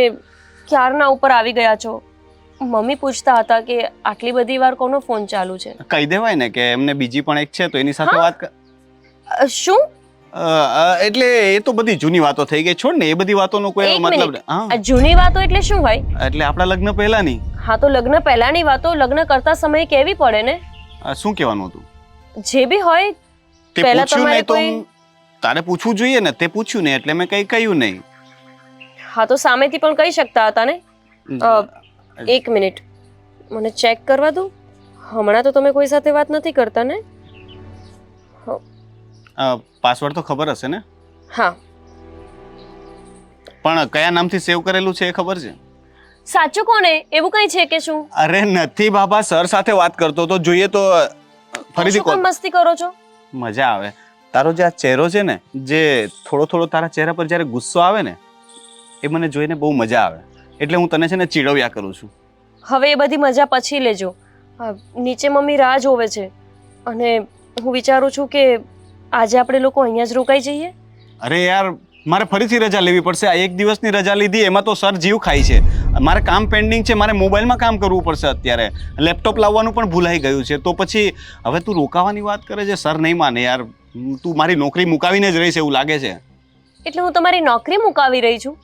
ક્યારના ઉપર આવી ગયા છો. મમ્મી પૂછતા હતા કે આટલી બધી વાર કોનો ફોન ચાલુ છે. કહી દેવાય ને કે એમને બીજી પણ એક છે તો એની સાથે વાત કર. શું? એટલે એ તો બધી જૂની વાતો થઈ ગઈ. છોડ ને, એ બધી વાતોનો કોઈ એક મતલબ. મિનિટ, આ જૂની વાતો એટલે શું હોય? એટલે આપણા લગ્ન પહેલાની. હા, તો લગ્ન પહેલાની વાતો લગ્ન કરતા સમયે કહેવી પડે ને. શું કહેવાનું હતું? જે બી હોય તે પહેલા પૂછ્યું તમારે નહીં તો કોઈ. તારે પૂછવું જોઈએ ને. તે પૂછ્યું ને એટલે મેં કંઈ કહ્યું નહીં. હા, તો સામેથી પણ કહી શકતા હતા ને. એક મિનિટ, મને ચેક કરવા દો. હમણાં તો તમે કોઈ સાથે વાત નથી કરતા ને? હો. પાસવર્ડ તો ખબર હશે ને? હા. પણ કયા નામથી સેવ કરેલું છે એ ખબર છે? સાચું કોને એવું કઈ છે કે શું? અરે નથી બાબા, સર સાથે વાત કરતો તો, જોઈએ તો ફરીથી શું કામ કોલ. મસ્તી કરો છો? મજા આવે. તારો જે આ ચહેરો છે ને, જે થોડો થોડો તારા ચહેરા પર જ્યારે ગુસ્સો આવે ને, એ મને જોઈને બહુ મજા આવે. એટલે હું તને છે ને ચીડવ્યા કરું છું. હવે એ બધી મજા પછી લેજો. નીચે મમ્મી રાહ જોવે છે અને હું વિચારું છું કે આજે આપણે લોકો અહીંયા જ રોકાઈ જઈએ. અરે યાર, મારે ફરીથી રજા લેવી પડશે. આ એક દિવસની રજા લીધી એમાં તો સર જીવ ખાય છે. મારે કામ પેન્ડિંગ છે, મારે મોબાઈલમાં કામ કરવું પડશે અત્યારે. લેપટોપ લાવવાનું પણ ભૂલાઈ ગયું છે. તો પછી હવે તું રોકાવાની વાત કરે છે, સર નહીં માને યાર. તું મારી નોકરી મુકાવીને જ રહીશ એવું લાગે છે. એટલે હું તમારી નોકરી મુકાવી રહી છું?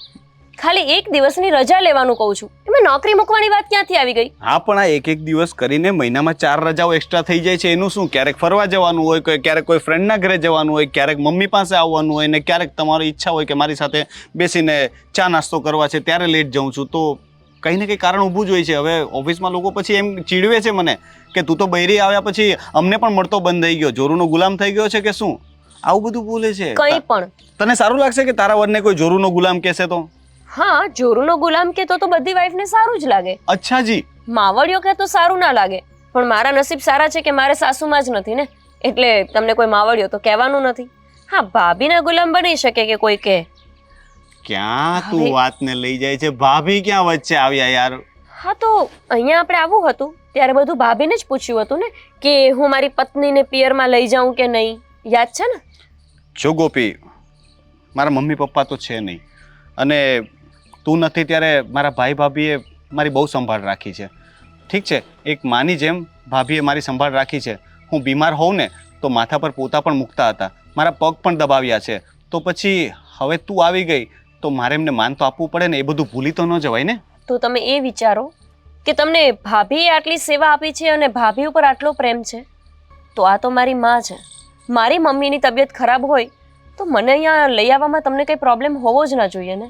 ખાલી એક દિવસની રજા લેવાનું કહું છું, એમાં નોકરી મૂકવાની વાત ક્યાંથી આવી ગઈ? હા, પણ આ એક દિવસ કરીને મહિનામાં 4 રજાઓ એક્સ્ટ્રા થઈ જાય છે. એનું શું? ક્યારેક ફરવા જવાનું હોય, ક્યારેક કોઈ ફ્રેન્ડના ઘરે જવાનું હોય, ક્યારેક મમ્મી પાસે આવવાનું હોય, ને ક્યારેક તમારી ઈચ્છા હોય કે મારી સાથે બેસીને ચા નાસ્તો કરવા છે, ત્યારે લેટ જાઉં છું. તો કંઈ ને કંઈ કારણ ઊભું જ હોય છે. હવે ઓફિસમાં લોકો પછી એમ ચીડવે છે મને કે તું તો બૈરી આવ્યા પછી અમને પણ મળતો બંધ થઈ ગયો, જોરુનો ગુલામ થઈ ગયો છે કે શું? આવું બધું બોલે છે. કંઈ પણ. તને સારું લાગશે કે તારા વરને કોઈ જોરુનો ગુલામ કહેશે તો? હા, જોરુનો ગુલામ કહેતો તો બધી વાઈફને સારું જ લાગે. અચ્છા જી. માવડિયો કહેતો સારું ના લાગે. પણ મારા નસીબ સારા છે કે મારે સાસુમાં જ નથી ને, એટલે તમને કોઈ માવડિયો તો કહેવાનું નથી. હા, ભાભીના ગુલામ બની શકે કે કોઈ કહે. ક્યાં તું વાતને લઈ જાય છે? ભાભી ક્યાં વચ્ચે આવ્યા યાર? હા, તો અહીંયા આપણે આવવું હતું ત્યારે બધું ભાભીને જ પૂછ્યું હતું ને કે હું મારી પત્નીને પિયરમાં લઈ જાઉં કે નહીં. યાદ છે ને? જો ગોપી, મારા મમ્મી પપ્પા તો છે નહીં, અને તું નથી ત્યારે મારા ભાઈ ભાભીએ મારી બહુ સંભાળ રાખી છે. ઠીક છે, એક માની જેમ ભાભીએ મારી સંભાળ રાખી છે. હું બીમાર હોઉં ને તો માથા પર પોતા પણ મૂકતા હતા, મારા પગ પણ દબાવ્યા છે. તો પછી હવે તું આવી ગઈ તો મારે એમને માન તો આપવું પડે ને. એ બધું ભૂલી તો ન જવાય ને. તો તમે એ વિચારો કે તમને ભાભીએ આટલી સેવા આપી છે અને ભાભી ઉપર આટલો પ્રેમ છે, તો આ તો મારી માં છે. મારી મમ્મીની તબિયત ખરાબ હોય તો મને અહીંયા લઈ આવવામાં તમને કંઈ પ્રોબ્લેમ હોવો જ ના જોઈએ ને.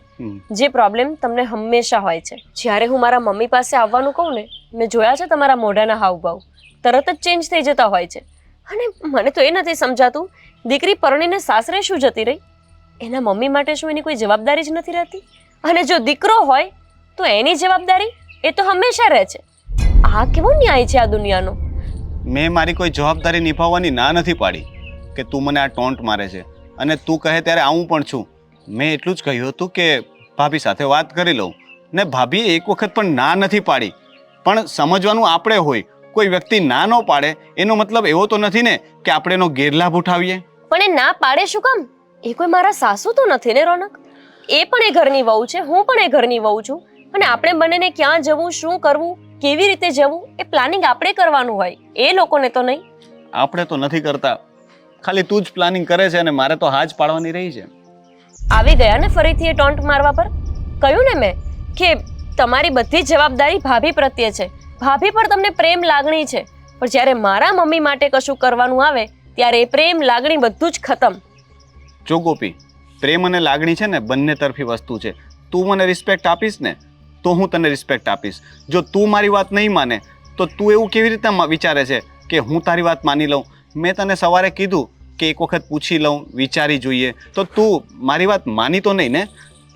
જે પ્રોબ્લેમ તમને હંમેશા હોય છે. જ્યારે હું મારા મમ્મી પાસે આવવાનું કહું ને, મેં જોયા છે તમારા મોઢાના હાવભાવ તરત જ ચેન્જ થઈ જતા હોય છે. અને મને તો એ નથી સમજાતું, દીકરી પરણીને સાસરે શું જતી રહી, એના મમ્મી માટે શું એની કોઈ જવાબદારી જ નથી રહેતી? અને જો દીકરો હોય તો એની જવાબદારી એ તો હંમેશા રહે છે. આ કેવો ન્યાય છે આ દુનિયાનો? મેં મારી કોઈ જવાબદારી નિભાવવાની ના નથી પાડી કે તું મને આ ટોન્ટ મારે છે, અને તું કહે ત્યારે આવું પણ છું. મેં એટલું જ કહ્યું હતું કે ભાભી સાથે વાત કરી લઉં, ને ભાભીએ એક વખત પણ ના નથી પાડી. પણ સમજવાનું આપણે હોય, કોઈ વ્યક્તિ ના ન પાડે એનો મતલબ એવો તો નથી ને કે આપણે એનો ગેરલાભ ઉઠાવીએ. પણ એ ના પાડે શું કામ? એ કોઈ મારા સાસુ તો નથી ને રોનક? એ પણ એ ઘરની વહુ છે, હું પણ એ ઘરની વહુ છું. અને આપણે બંનેને ક્યાં જવું, શું કરવું, કેવી રીતે જવું, એ પ્લાનિંગ આપણે કરવાનું હોય, એ લોકોને તો નહીં. આપણે તો નથી કરતા, ખાલી તું જ પ્લાનિંગ કરે છે અને મારે તો હા જ પાડવાની રહી છે. આવી ગયા ને ફરીથી એ ટોન્ટ મારવા પર? કહ્યું ને મેં કે તમારી બધી જ જવાબદારી ભાભી પ્રત્યે છે. ભાભી પર તમને પ્રેમ લાગણી છે, પણ જ્યારે મારા મમ્મી માટે કશું કરવાનું આવે ત્યારે એ પ્રેમ લાગણી બધું જ ખતમ. જો ગોપી, પ્રેમ અને લાગણી છે ને બંને તરફી વસ્તુ છે. તું મને રિસ્પેક્ટ આપીશ ને તો હું તને રિસ્પેક્ટ આપીશ. જો તું મારી વાત નહીં માને તો તું એવું કેવી રીતે વિચારે છે કે હું તારી વાત માની લઉં? મેં તને સવારે કીધું કે એક વખત પૂછી લઉં, વિચારી જોઈએ. તો તું મારી વાત માની તો નહીં ને?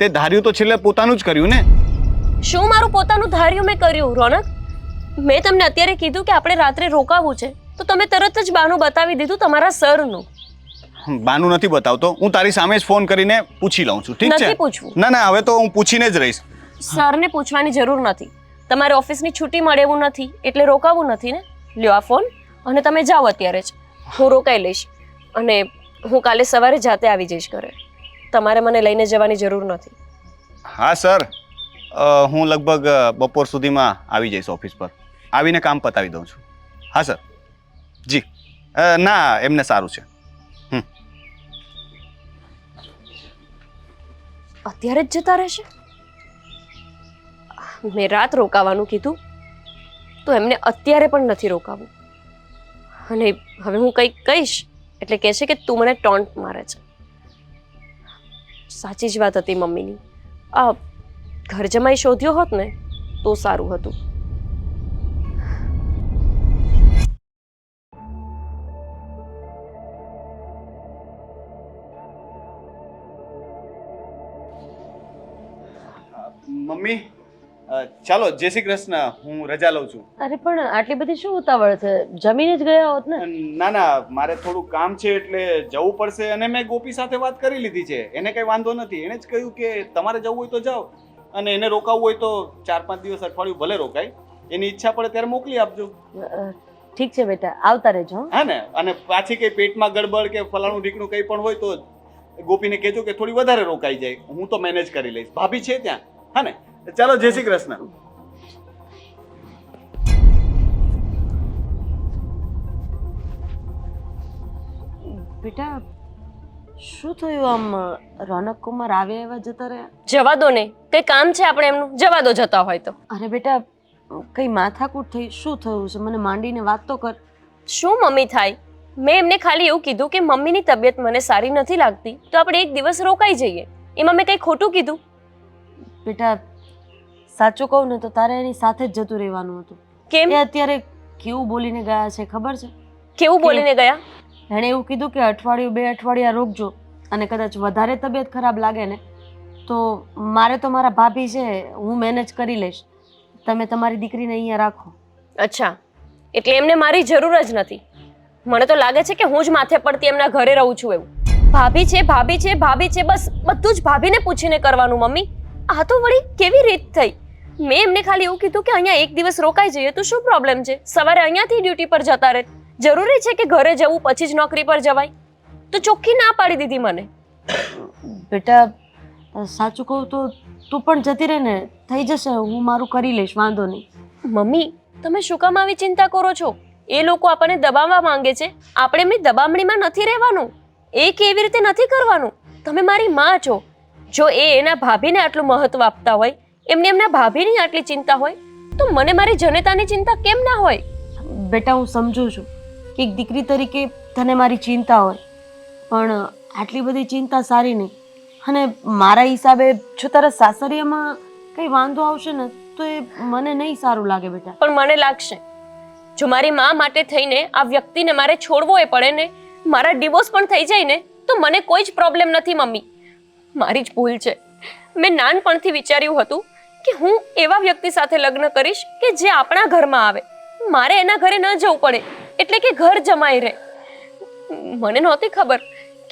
તે ધાર્યું તો છેલ્લે પોતાનું જ કર્યું ને. શું મારું પોતાનું ધાર્યું મેં કર્યું રોનક? મેં તમને અત્યારે કીધું કે આપણે રાત્રે રોકાવું છે તો તમે તરત જ બહાનું બતાવી દીધું તમારા સરનું. બાનું નથી બતાવતો, હું તારી સામે જ ફોન કરીને પૂછી લઉં છું. ઠીક છે? નથી પૂછવું. ના ના, હવે તો હું પૂછીને જ રહીશ. સરને પૂછવાની જરૂર નથી. તમારે ઓફિસની છૂટી મળે એવું નથી એટલે રોકાવું નથી ને. લ્યો આ ફોન અને તમે જાઓ અત્યારે જ. હું રોકાઈ લઈશ અને હું કાલે સવારે જાતે આવી જઈશ ઘરે. તમારે મને લઈને જવાની જરૂર નથી. હા સર, હું લગભગ બપોર સુધીમાં આવી જઈશ ઓફિસ પર. આવીને કામ પતાવી દઉં છું. હા સર. જી. ના, એમને સારું છે. અત્યારે જ જતા રહેશે? મેં રાત રોકાવાનું કીધું તો એમને અત્યારે પણ નથી રોકાવું. અને હવે હું કંઈક કહીશ એટલે કહેશે કે તું મને ટોન્ટ મારે છે. સાચી જ વાત હતી મમ્મીની. આ ઘર જમાઈ શોધ્યો હોત ને તો સારું હતું. મમ્મી ચાલો જય શ્રી કૃષ્ણ, હું રજા લઉં છું. અરે પણ આટલી બધી શું ઉતાવળ છે? જમીને જ ગયા હોત ને. ના ના, મારે થોડું કામ છે એટલે જવું પડશે. અને મેં ગોપી સાથે વાત કરી લીધી છે, એને કંઈ વાંધો નથી. એણે જ કહ્યું કે તમારે જવું હોય તો જાઓ, અને એને રોકાવું હોય તો 4-5 દિવસ અઠવાડિયું ભલે રોકાય, એની ઈચ્છા પડે ત્યારે મોકલી આપજો. ઠીક છે બેટા, આવતા રહેજો હં? હા ને, અને પાછી કંઈ પેટમાં ગડબડ કે ફલાણું ઢીકણું કંઈ પણ હોય તો ગોપીને કહેજો કે થોડી વધારે રોકાઈ જાય, હું તો મેનેજ કરી લઈશ. ભાભી છે ત્યાં. હા ને, ચાલો જય શ્રી કૃષ્ણ. બેટા શું થયું? આમ રોનક કુમાર આવ્યા એવા જતા રહ્યા? જવા દો ને, કંઈ કામ છે આપણે એમનું, જવા દો જતા હોય તો. અરે બેટા કઈ માથાકૂટ થઈ? શું થયું છે? મને માંડીને વાત તો કર. શું મમ્મી થાય? મેં એમને ખાલી એવું કીધું કે મમ્મીની તબિયત મને સારી નથી લાગતી તો આપણે એક દિવસ રોકાઈ જઈએ. એમાં મેં કંઈ ખોટું કીધું? બેટા સાચું કહું ને તો તારે એની સાથે જ જતું રહેવાનું હતું. કેમ? એ અત્યારે કેવું બોલીને ગયા છે ખબર છે? કેવું બોલીને ગયા? એણે એવું કીધું કે અઠવાડિયું 2 અઠવાડિયા રોકજો, અને કદાચ વધારે તબિયત ખરાબ લાગે ને તો મારે તો મારા ભાભી છે, હું મેનેજ કરી લઈશ, તમે તમારી દીકરીને અહીંયા રાખો. અચ્છા, એટલે એમને મારી જરૂર જ નથી. મને તો લાગે છે કે હું જ માથે પડતી એમના ઘરે રહું છું એવું. ભાભી છે, ભાભી છે, ભાભી છે, બસ બધું જ ભાભીને પૂછીને કરવાનું. મમ્મી, આ તો વળી કેવી રીત થઈ? મેં એમને ખાલી એવું કીધું કે અહીંયા એક દિવસ રોકાઈ જઈએ તો શું પ્રોબ્લેમ છે? સવારે અહીંયાથી ડ્યુટી પર જતા રહે. જરૂરી છે કે ઘરે જવું પછી જ નોકરી પર જવાય? તો ચોખ્ખી ના પાડી દીધી મને. બેટા સાચું કહું તો તું પણ જતી રહે ને, થઈ જશે, હું મારું કરી લઈશ, વાંધો નહીં. મમ્મી, તમે શું કામ આવી ચિંતા કરો છો? એ લોકો આપણને દબાવવા માંગે છે, આપણે એમની દબામણીમાં નથી રહેવાનું. એ કેવી રીતે નથી કરવાનું? તમે મારી માં છો. જો એ એના ભાભીને આટલું મહત્વ આપતા હોય, એમને એમના ભાભીની આટલી ચિંતા હોય, તો મને મારી જનેતાની ચિંતા કેમ ના હોય? બેટા હું સમજુ છું કે એક દીકરી તરીકે તને મારી ચિંતા હોય, પણ આટલી બધી ચિંતા સારી નહીં. અને મારા હિસાબે જો તારા સાસરિયામાં કંઈ વાંધો આવશે ને તો એ મને નહીં સારું લાગે બેટા. પણ મને લાગશે, જો મારી માં માટે થઈને આ વ્યક્તિને મારે છોડવો એ પડે ને, મારા ડિવોર્સ પણ થઈ જાય ને, તો મને કોઈ જ પ્રોબ્લેમ નથી. મમ્મી, મારી જ ભૂલ છે. મેં નાનપણથી વિચાર્યું હતું કે હું એવા વ્યક્તિ સાથે લગ્ન કરીશ કે જે આપણા ઘરમાં આવે, મારે એના ઘરે ન જવું પડે, એટલે કે ઘર જમાઈ રહે. મને નહોતી ખબર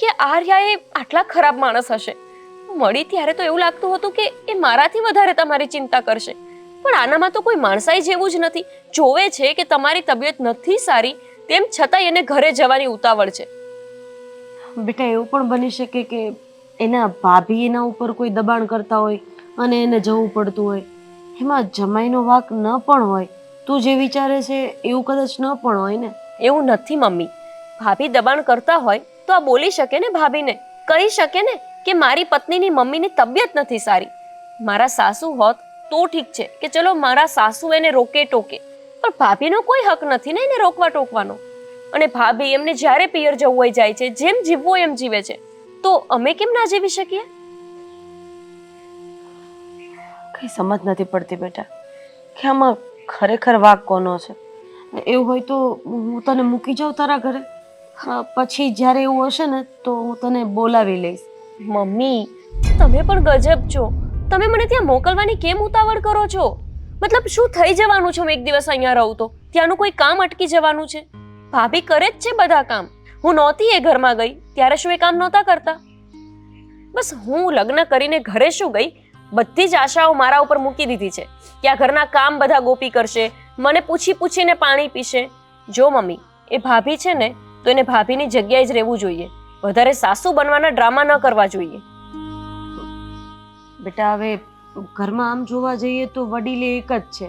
કે આર્યા એ આટલા ખરાબ માણસ હશે. મળી ત્યારે તો એવું લાગતું હતું કે એ મારાથી વધારે તમારી ચિંતા કરશે, પણ આનામાં તો કોઈ માણસાઈ જેવું જ નથી. જોવે છે કે તમારી તબિયત નથી સારી, તેમ છતાંય એને ઘરે જવાની ઉતાવળ છે. બેટા એવું પણ બની શકે કે એના ભાભી એના ઉપર કોઈ દબાણ કરતા હોય અને એને જવું પડતું હોય. એમાં જમાઈનો વાંક ન પણ હોય. તું જે વિચારે છે એવું કદાચ ન પણ હોય ને. એવું નથી મમ્મી. ભાભી દબાણ કરતા હોય તો આ બોલી શકે ને, ભાભીને કહી શકે ને કે મારી પત્નીની મમ્મીની તબિયત નથી સારી. મારા સાસુ હોત તો ઠીક છે કે ચલો મારા સાસુ એને રોકે ટોકે, પણ ભાભીનો કોઈ હક નથી ને એને રોકવા ટોકવાનો. અને ભાભી એમને જ્યારે પિયર જવું હોય જાય છે, જેમ જીવવું હોય એમ જીવે છે, તો અમે કેમ ના જીવી શકીએ? કઈ સમજ નથી પડતી બેટા કે આમાં ખરેખર વાંક કોનો છે. એવું હોય તો હું તને મૂકી જાઉં તારા ઘરે, પછી જ્યારે એવું હશે ને તો હું તને બોલાવી લઈશ. મમ્મી, તમે પણ ગજબ છો. તમે મને ત્યાં મોકલવાની કેમ ઉતાવળ કરો છો? મતલબ શું થઈ જવાનું છે? હું એક દિવસ અહીંયા રહું તો ત્યાંનું કોઈ કામ અટકી જવાનું છે? ભાભી કરે જ છે બધા કામ. હું નહોતી એ ઘરમાં ગઈ ત્યારે શું એ કામ નહોતા કરતા? બસ હું લગ્ન કરીને ઘરે શું ગઈ, બધી જ આશાઓ મારા ઉપર મૂકી દીધી છે કે આ ઘરના કામ બધા ગોપી કરશે, મને પૂછી પૂછીને પાણી પીશે. જો મમ્મી, એ ભાભી છે ને તો એને ભાભીની જગ્યાએ જ રહેવું જોઈએ, વધારે સાસુ બનવાના ડ્રામા ન કરવા જોઈએ. બેટા હવે ઘરમાં આમ જોવા જઈએ તો વડીલે એક જ છે,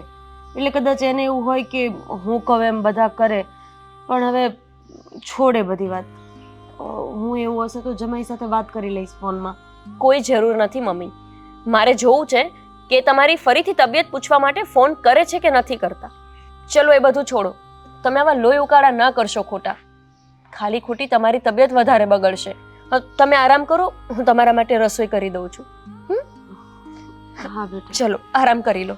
એટલે કદાચ એને એવું હોય કે હું કહું એમ બધા કરે. પણ હવે છોડે બધી વાત. હું એવું હશે તો જમાઈ સાથે વાત કરી લઈશ ફોનમાં. કોઈ જરૂર નથી મમ્મી. મારે જોવું છે કે તમારી ફરીથી તબિયત પૂછવા માટે ફોન કરે છે કે નથી કરતા. ચલો એ બધું છોડો. તમે આવા લોહી ઉકાળા ન કરશો ખોટા. ખાલી ખોટી તમારી તબિયત વધારે બગડશે. તમે આરામ કરો, હું તમારા માટે રસોઈ કરી દઉં છું. હા બેટા. ચલો આરામ કરી લો.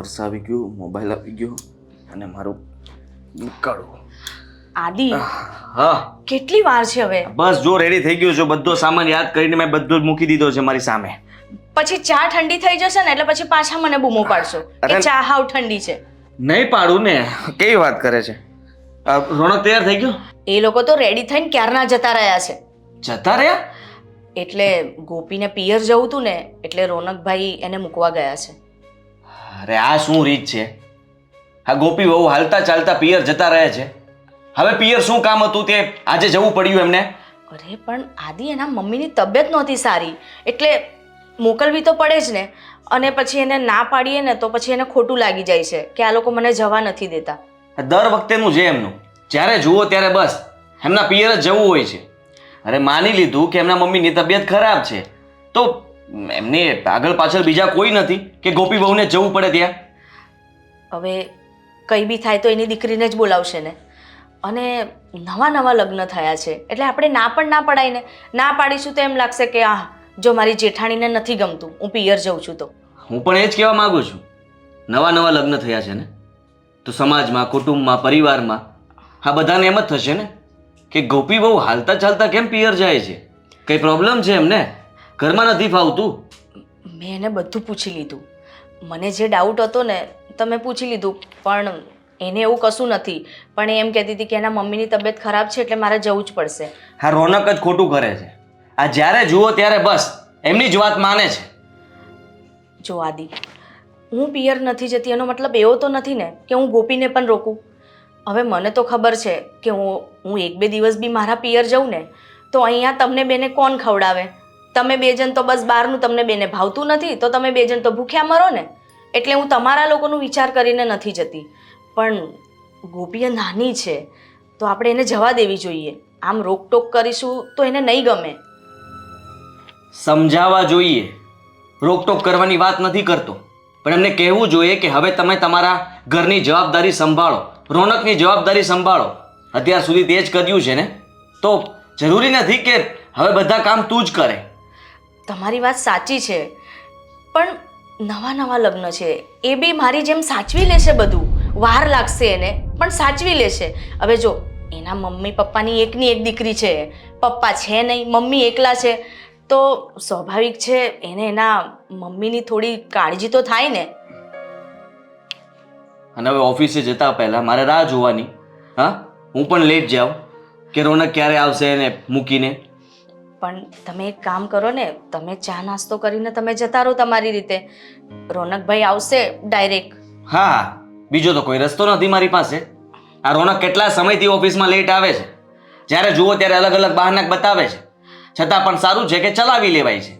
પર્સ આવી ગયું, મોબાઈલ આવી ગયો અને મારું નીકળવું. આદિ હા કેટલી વાર છે હવે? બસ જો રેડી થઈ ગયો છું, બધો સામાન યાદ કરીને મેં બધો જ મૂકી દીધો છે મારી સામે. પછી ચા ઠંડી થઈ જશે ને એટલે પછી પાછા મને બૂમો પાડશો કે અરે- ચા હાવ ઠંડી છે. નહીં પાડું ને, કેવી વાત કરે છે. રોનક તૈયાર થઈ ગયો? એ લોકો તો રેડી થઈને ક્યારના જતા રહ્યા છે. જતા રહ્યા? એટલે ગોપીને પિયર જવું તું ને એટલે રોનકભાઈ એને મૂકવા ગયા છે. અરે આ શું રીત છે? આ ગોપી બહુ હાલતા ચાલતા પિયર જતા રહે છે. હવે પિયર શું કામ હતું તે આજે જવું પડ્યું એમને? અરે પણ આદિ એના મમ્મીની તબિયત નહોતી સારી એટલે મોકલવી તો પડે જ ને. અને પછી એને ના પાડીએ ને તો પછી એને ખોટું લાગી જાય છે કે આ લોકો મને જવા નથી દેતા. આ દર વખતેનું છે એમનું, જ્યારે જુઓ ત્યારે બસ એમના પિયર જ જવું હોય છે. અરે માની લીધું કે એમના મમ્મીની તબિયત ખરાબ છે તો એમને આગળ પાછળ બીજા કોઈ નથી કે ગોપી બહુને જવું પડે ત્યાં. હવે કંઈ બી થાય તો એની દીકરીને જ બોલાવશે ને. અને નવા નવા લગ્ન થયા છે એટલે આપણે ના પણ ના પડાય ને. ના પાડીશું તો એમ લાગશે કે આ જો મારી જેઠાણીને નથી ગમતું હું પિયર જઉં છું તો. હું પણ એ જ કહેવા માંગુ છું, નવા નવા લગ્ન થયા છે ને તો સમાજમાં, કુટુંબમાં, પરિવારમાં આ બધાને એમ જ થશે ને કે ગોપી બહુ હાલતા ચાલતા કેમ પિયર જાય છે? કઈ પ્રોબ્લેમ છે એમને? ઘરમાં નથી ફાવતું? મેં એને બધું પૂછી લીધું. મને જે ડાઉટ હતો ને તમે પૂછી લીધું પણ એને એવું કશું નથી. પણ એ એમ કહેતી હતી કે એના મમ્મીની તબિયત ખરાબ છે એટલે મારે જવું જ પડશે. હા રોનક જ ખોટું કરે છે. આ જ્યારે જુઓ ત્યારે બસ એમની જ વાત માને છે. જો આદિ, હું પિયર નથી જતી એનો મતલબ એવો તો નથી ને કે હું ગોપીને પણ રોકું. હવે મને તો ખબર છે કે હું એક બે દિવસ બી મારા પિયર જઉં ને તો અહીંયા તમને બેને કોણ ખવડાવે? તમે બે જણ તો બસ બહારનું તમને બેને ભાવતું નથી તો તમે બે જણ તો ભૂખ્યા મરો ને. એટલે હું તમારા લોકોનો વિચાર કરીને નથી જતી. પણ ગોપીએ નાની છે તો આપણે એને જવા દેવી જોઈએ. આમ રોકટોક કરીશું તો એને નહીં ગમે. સમજાવવા જોઈએ, રોકટોક કરવાની વાત નથી કરતો, પણ એમને કહેવું જોઈએ કે હવે તમે તમારા ઘરની જવાબદારી સંભાળો, રોનકની જવાબદારી સંભાળો. અત્યાર સુધી તે જ કર્યું છે ને તો જરૂરી નથી કે હવે બધા કામ તું જ કરે. તમારી વાત સાચી છે પણ નવા નવા લગ્ન છે એ બી મારી જેમ સાચવી લેશે બધું. વાર લાગશે એને પણ સાચવી લેશે. હવે જો એના મમ્મી પપ્પાની એકની એક દીકરી છે, પપ્પા છે નહીં, મમ્મી એકલા છે તો સ્વાભાવિક છે એને એના મમ્મીની થોડી કાળજી તો થાય ને. અને હવે ઓફિસે જતા પહેલા મારે રાહ જોવાની? હા, હું પણ લેટ જાઉં કે રોનક ક્યારે આવશે એને મૂકીને? પણ તમે એક કામ કરો ને, તમે ચા નાસ્તો કરીને તમે જતા રહો તમારી રીતે. રોનકભાઈ આવશે ડાયરેક્ટ. હા હા, બીજો તો કોઈ રસ્તો નથી મારી પાસે. આ રોનક કેટલા સમયથી ઓફિસમાં લેટ આવે છે, જ્યારે જુઓ ત્યારે અલગ અલગ બહાના બતાવે છે, છતાં પણ સારું છે કે ચલાવી લેવાય છે.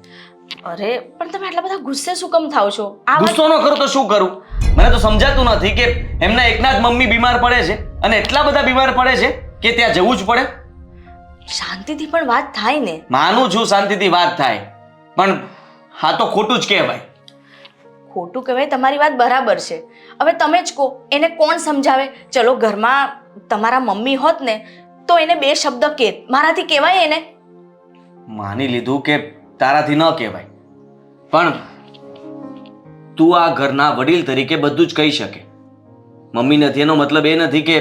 અરે પણ તમે આટલા બધા ગુસ્સે શું કમ થાવ છો? આ વાત ગુસ્સો ન કરું તો શું કરું? મને તો સમજાતું નથી કે એમના એકના જ મમ્મી બીમાર પડે છે અને એટલા બધા બીમાર પડે છે કે ત્યાં જવું જ પડે. શાંતિથી પણ વાત થાય ને. માનું છું શાંતિથી વાત થાય, પણ હા તો ખોટું જ કહેવાય. ખોટું કહેવાય તમારી વાત બરાબર છે. હવે તમે જ કહો એને કોણ સમજાવે? ચલો ઘરમાં તમારા મમ્મી હોત ને તો એને બે શબ્દ કહે, મારાથી કહેવાય એને? માની લીધું કે તારાથી ન કહેવાય, પણ તું આ ઘરના વડીલ તરીકે બધું જ કહી શકે. મમ્મી નથી એનો મતલબ એ નથી કે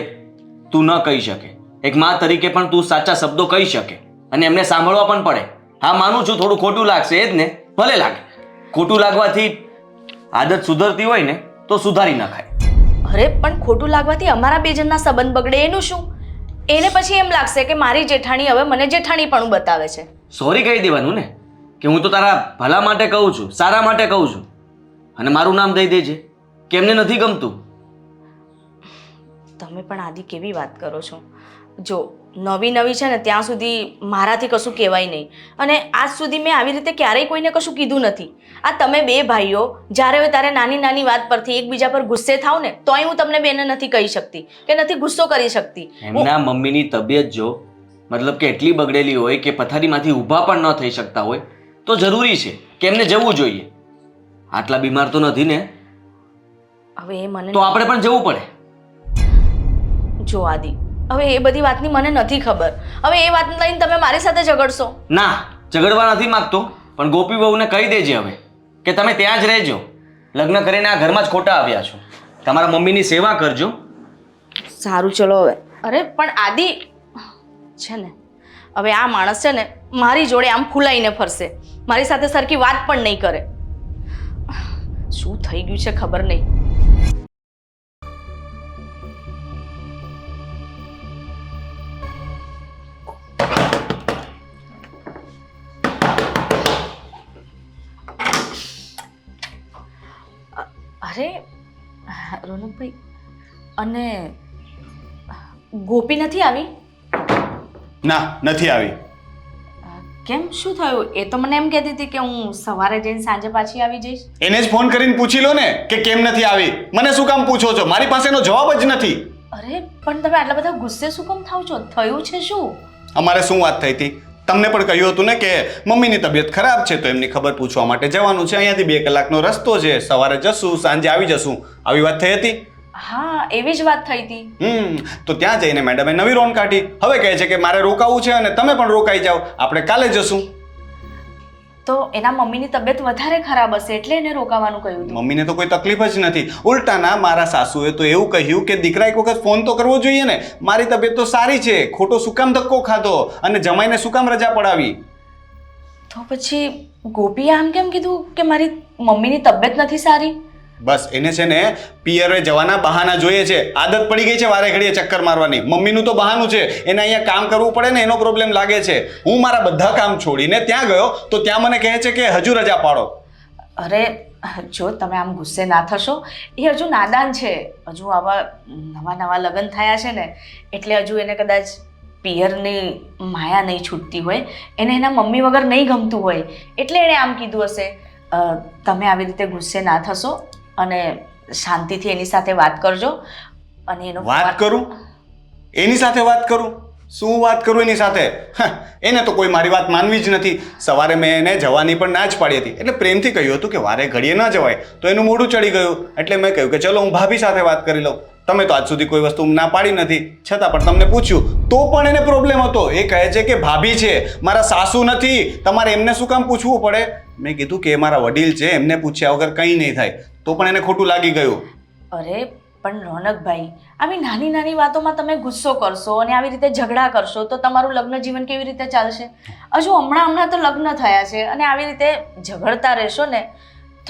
તું ન કહી શકે. એક માં તરીકે પણ તું સાચા શબ્દો કહી શકે અને એમને સાંભળવા પણ પડે. હા માનું છું થોડું ખોટું લાગશે એ જ ને, ભલે લાગે. ખોટું લાગવાથી આદત સુધરતી હોય ને તો સુધારી નખાય. અરે પણ ખોટું લાગવાથી અમારા બે જણના સંબંધ બગડે એનું શું? એને પછી એમ લાગશે કે મારી જેઠાણી હવે મને જેઠાણીપણું બતાવે છે. સોરી કહી દેવાનું ને કે હું તો તારા ભલા માટે કહું છું, સારા માટે કહું છું, અને મારું નામ દઈ દેજે કે એમને નથી ગમતું. તમે પણ આદિ કેવી વાત કરો છો? જો નવી નવી છે ને ત્યાં સુધી મારાથી કશું કહેવાય નહીં અને આજ સુધી મેં આવી રીતે ક્યારેય કોઈને કશું કીધું નથી. આ તમે બે ભાઈઓ જ્યારે હોય ત્યારે નાની નાની વાત પરથી એકબીજા પર ગુસ્સે થાવ ને તોય હું તમને બેને નથી કહી શકતી કે નથી ગુસ્સો કરી શકતી. એમના મમ્મીની તબિયત જો મતલબ કે એટલી બગડેલી હોય કે પથારીમાંથી ઊભા પણ ન થઈ શકતા હોય તો જરૂરી છે કે એમને જવું જોઈએ. આટલા બીમાર તો નથી ને? હવે એ મને તો આપણે પણ જવું પડે. જો આદિ, હવે એ બધી વાતની મને નથી ખબર. હવે એ વાત લઈને તમે મારી સાથે ઝઘડશો? ના, ઝઘડવા નથી માંગતો, પણ ગોપી બહુને કહી દેજે હવે કે તમે ત્યાં જ રહેજો. લગ્ન કરીને આ ઘરમાં જ ખોટા આવ્યા છો. તમારા મમ્મીની સેવા કરજો. સારું ચલો હવે. અરે પણ આદિ છે ને, હવે આ માણસ છે ને મારી જોડે આમ ફૂલાઈને ફરશે, મારી સાથે સરખી વાત પણ નહીં કરે. શું થઈ ગયું છે ખબર નહીં. અરે રોનકભાઈ, અને ગોપી નથી આવી? ના, નથી આવી. કેમ, શું થયું? એ તો મને એમ કહેતી હતી કે હું સવારે જઈને સાંજે પાછી આવી જઈશ. એને જ ફોન કરીને પૂછી લો ને કે કેમ નથી આવી. મને શું કામ પૂછો છો? મારી પાસે એનો જવાબ જ નથી. અરે પણ તમે આટલા બધા ગુસ્સે શું કામ થાવ છો? થયું છે શું? અમારે શું વાત થઈ હતી? તમને પણ કહ્યું હતું ને કે મમ્મીની તબિયત ખરાબ છે તો એમની ખબર પૂછવા માટે જવાનું છે. અહીંયાથી 2 કલાકનો રસ્તો છે. સવારે જશું, સાંજે આવી જશું. આવી વાત થઈ હતી? હા, એવી જ વાત થઈ હતી. તો ત્યાં જઈને મેડમે નવી રોન કાઢી. હવે કહે છે કે મારે રોકાવું છે અને તમે પણ રોકાઈ જાઓ, આપણે કાલે જશું. તો એના મમ્મીની તબિયત વધારે ખરાબ હશે એટલે એને રોકાવાનું કહ્યું હતું. મમ્મીને તો કોઈ તકલીફ જ નથી. ઉલટાના મારા સાસુએ તો એવું કહ્યું કે દીકરા એક વખત ફોન તો કરવો જોઈએ ને. મારી તબિયત તો સારી છે, ખોટો શું કામ ધક્કો ખાધો અને જમાઈને શું કામ રજા પડાવી? તો પછી ગોપીએ આમ કેમ કીધું કે મારી મમ્મીની તબિયત નથી સારી? બસ એને છે ને પિયરે જવાના બહાના જોઈએ છે. આદત પડી ગઈ છે વારે ઘડીએ ચક્કર મારવાની. મમ્મીનું તો બહાનું છે, એને અહીંયા કામ કરવું પડે ને એનો પ્રોબ્લેમ લાગે છે. હું મારા બધા કામ છોડીને ત્યાં ગયો તો ત્યાં મને કહે છે કે હજુ રજા પાડો. અરે જો તમે આમ ગુસ્સે ના થશો, એ હજુ નાદાન છે. હજુ આવા નવા લગ્ન થયા છે ને એટલે હજુ એને કદાચ પિયરની માયા નહીં છૂટતી હોય, એને એના મમ્મી વગર નહીં ગમતું હોય એટલે એણે આમ કીધું હશે. તમે આવી રીતે ગુસ્સે ના થશો અને શાંતિથી એની સાથે વાત કરજો. અને એનો વાત કરું? એની સાથે વાત કરું? શું વાત કરું એની સાથે? એને તો કોઈ મારી વાત માનવી જ નથી. સવારે મેં એને જવાની પણ ના જ પાડી હતી. એટલે પ્રેમથી કહ્યું હતું કે વારે ઘડીએ ન જવાય તો એનું મોઢું ચડી ગયું. એટલે મેં કહ્યું કે ચલો હું ભાભી સાથે વાત કરી લઉં. તમે તો આજ સુધી કોઈ વસ્તુ ના પાડી નથી, છતાં પણ તમને પૂછ્યું તો પણ એને પ્રોબ્લેમ હતો. એ કહે છે કે ભાભી છે, મારા સાસુ નથી, તમારે એમને શું કામ પૂછવું પડે? મેં કીધું કે એ મારા વડીલ છે, એમને પૂછ્યા વગર કંઈ નહીં થાય. તો પણ એને ખોટું લાગી ગયું. અરે પણ રોનકભાઈ, આવી નાની નાની વાતોમાં તમે ગુસ્સો કરશો અને આવી રીતે ઝઘડા કરશો તો તમારું લગ્ન જીવન કેવી રીતે ચાલશે? હજુ હમણાં તો લગ્ન થયા છે અને આવી રીતે ઝઘડતા રહેશો ને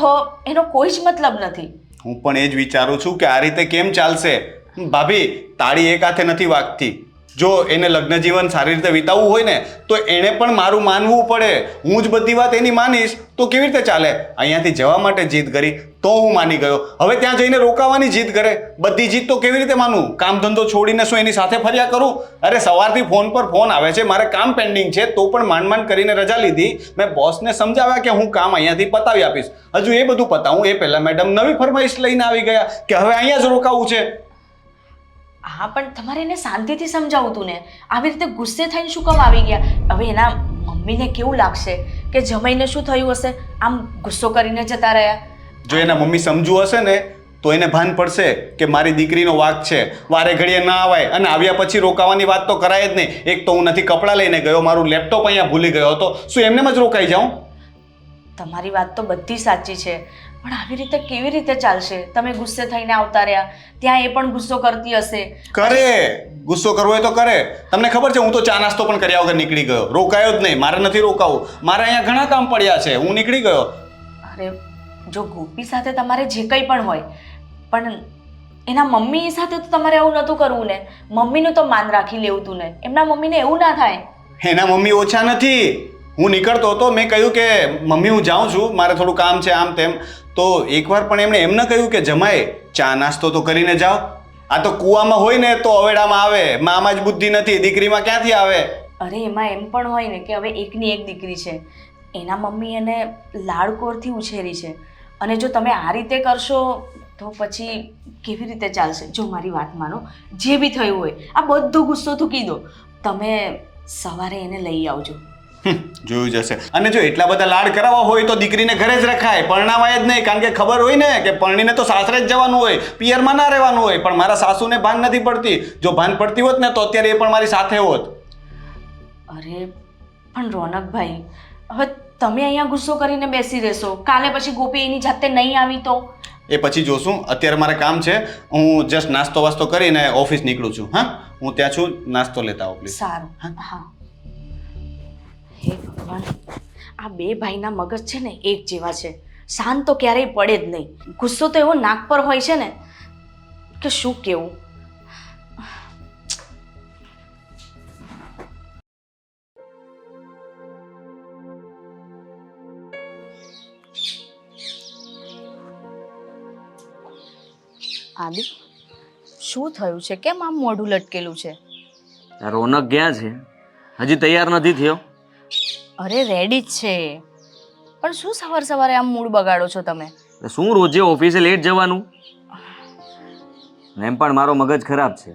તો એનો કોઈ જ મતલબ નથી. હું પણ એ જ વિચારું છું કે આ રીતે કેમ ચાલશે? ભાભી, તાળી એક હાથે નથી વાગતી. જો એને લગ્ન જીવન સારી રીતે વિતાવવું હોય ને તો એણે પણ મારું માનવું પડે. હું જ બધી વાત એની માનીશ તો કેવી રીતે ચાલે? અહીંયાથી જવા માટે જીદ કરી તો હું માની ગયો, હવે ત્યાં જઈને રોકાવાની જીદ કરે. બધી જીદ તો કેવી રીતે માનું? કામ ધંધો છોડીને શું એની સાથે ફર્યા કરું? અરે સવારથી ફોન પર ફોન આવે છે, મારે કામ પેન્ડિંગ છે તો પણ માંડ કરીને રજા લીધી. મેં બોસને સમજાવ્યા કે હું કામ અહીંયાથી પતાવી આપીશ. હજુ એ બધું પતાવું એ પહેલાં મેડમ નવી ફરમાઈશ લઈને આવી ગયા કે હવે અહીંયા જ રોકાવું છે. હા પણ તમારે એને શાંતિથી સમજાવવું હતું ને. આવી રીતે ગુસ્સે થઈને શું કામ આવી ગયા? હવે એના મમ્મીને કેવું લાગશે કે જમાઈને શું થયું હશે, આમ ગુસ્સો કરીને જતા રહ્યા. જો એના મમ્મી સમજુ હશે ને તો એને ભાન પડશે કે મારી દીકરીનો વાંક છે, વારે ઘડીએ ના આવાય અને આવ્યા પછી રોકાવાની વાત તો કરાય જ નહીં. એક તો હું નથી કપડાં લઈને ગયો, મારું લેપટોપ અહીંયા ભૂલી ગયો હતો, શું એમને જ રોકાઈ જાઉં? તમારી વાત તો બધી સાચી છે પણ આવી રીતે કેવી રીતે ચાલશે? તમે ગુસ્સે થઈને આવતા રહ્યા, ત્યાં એ પણ ગુસ્સો કરતી હશે. કરે, ગુસ્સો કરવો હોય તો કરે. તમને ખબર છે હું તો ચા નાસ્તો પણ કર્યા વગર નીકળી ગયો, રોકાયો જ નહીં. મારે નથી રોકાવું, મારે અહીંયા ઘણા કામ પડ્યા છે, હું નીકળી ગયો. અરે જો ગોપી સાથે તમારે જે કંઈ પણ હોય પણ એના મમ્મી સાથે તો તમારે એવું નહોતું કરવું ને. મમ્મીનું તો માન રાખી લેવું તું ને. એમના મમ્મીને એવું ના થાય. એના મમ્મી ઓછા નથી. હું નીકળતો હતો, મેં કહ્યું કે મમ્મી હું જાઉં છું, મારે થોડું કામ છે આમ તેમ. તો એકવાર પણ એમણે એમ ન કહ્યું કે જમાય ચા નાસ્તો તો કરીને જાઓ. આ તો કૂવામાં હોય ને તો અવેડામાં આવે, મામાં જ બુદ્ધિ નથી, દીકરીમાં ક્યાંથી આવે? અરે એમાં એમ પણ હોય ને કે હવે એકની એક દીકરી છે, એના મમ્મી એને લાડકોરથી ઉછેરી છે અને જો તમે આ રીતે કરશો તો પછી કેવી રીતે ચાલશે? જો મારી વાત માનો, જે બી થયું હોય આ બધો ગુસ્સો થૂકી દો. તમે સવારે એને લઈ આવજો. જોયું જશે. અને જો એટલા બધા લાડ કરાવવા હોય તો દીકરીને ઘરે જ રખાય, પરણાવાય જ નહીં. કારણ કે ખબર હોય ને કે પરણીને તો સાસરે જ જવાનું હોય, પિયરમાં ના રહેવાનું હોય. પણ મારા સાસુને ભાન નથી પડતી. જો ભાન પડતી હોત ને તો અત્યારે એ પણ મારી સાથે હોત. અરે પણ રોનકભાઈ, હવે તમે અહીંયા ગુસ્સો કરીને બેસી રહેશો, કાલે પછી ગોપી એની જાતે નહીં આવી તો? એ પછી જોશું. અત્યારે મારે કામ છે. હું જસ્ટ નાસ્તો વાસ્તો કરીને ઓફિસ નીકળું છું. હા, હું ત્યાં છું. નાસ્તો લેતા આવો પ્લીઝ. સારું. હા. હે ભગવાન, આ બે ભાઈના મગજ છે ને એક જેવા છે. શાંત તો ક્યારેય પડે જ નહીં. ગુસ્સો તો એવો નાક પર હોય છે ને કે શું કેવું. આદિ, શું થયું છે? કેમ આમ મોઢું લટકેલું છે? રોનક ક્યાં છે? હજી તૈયાર નથી થયો? અરે રેડી જ છે, પણ શું સવાર સવારે આમ મૂડ બગાડો છો તમે? શું રોજે ઓફિસે લેટ જવાનું? એમ પણ મારો મગજ ખરાબ છે.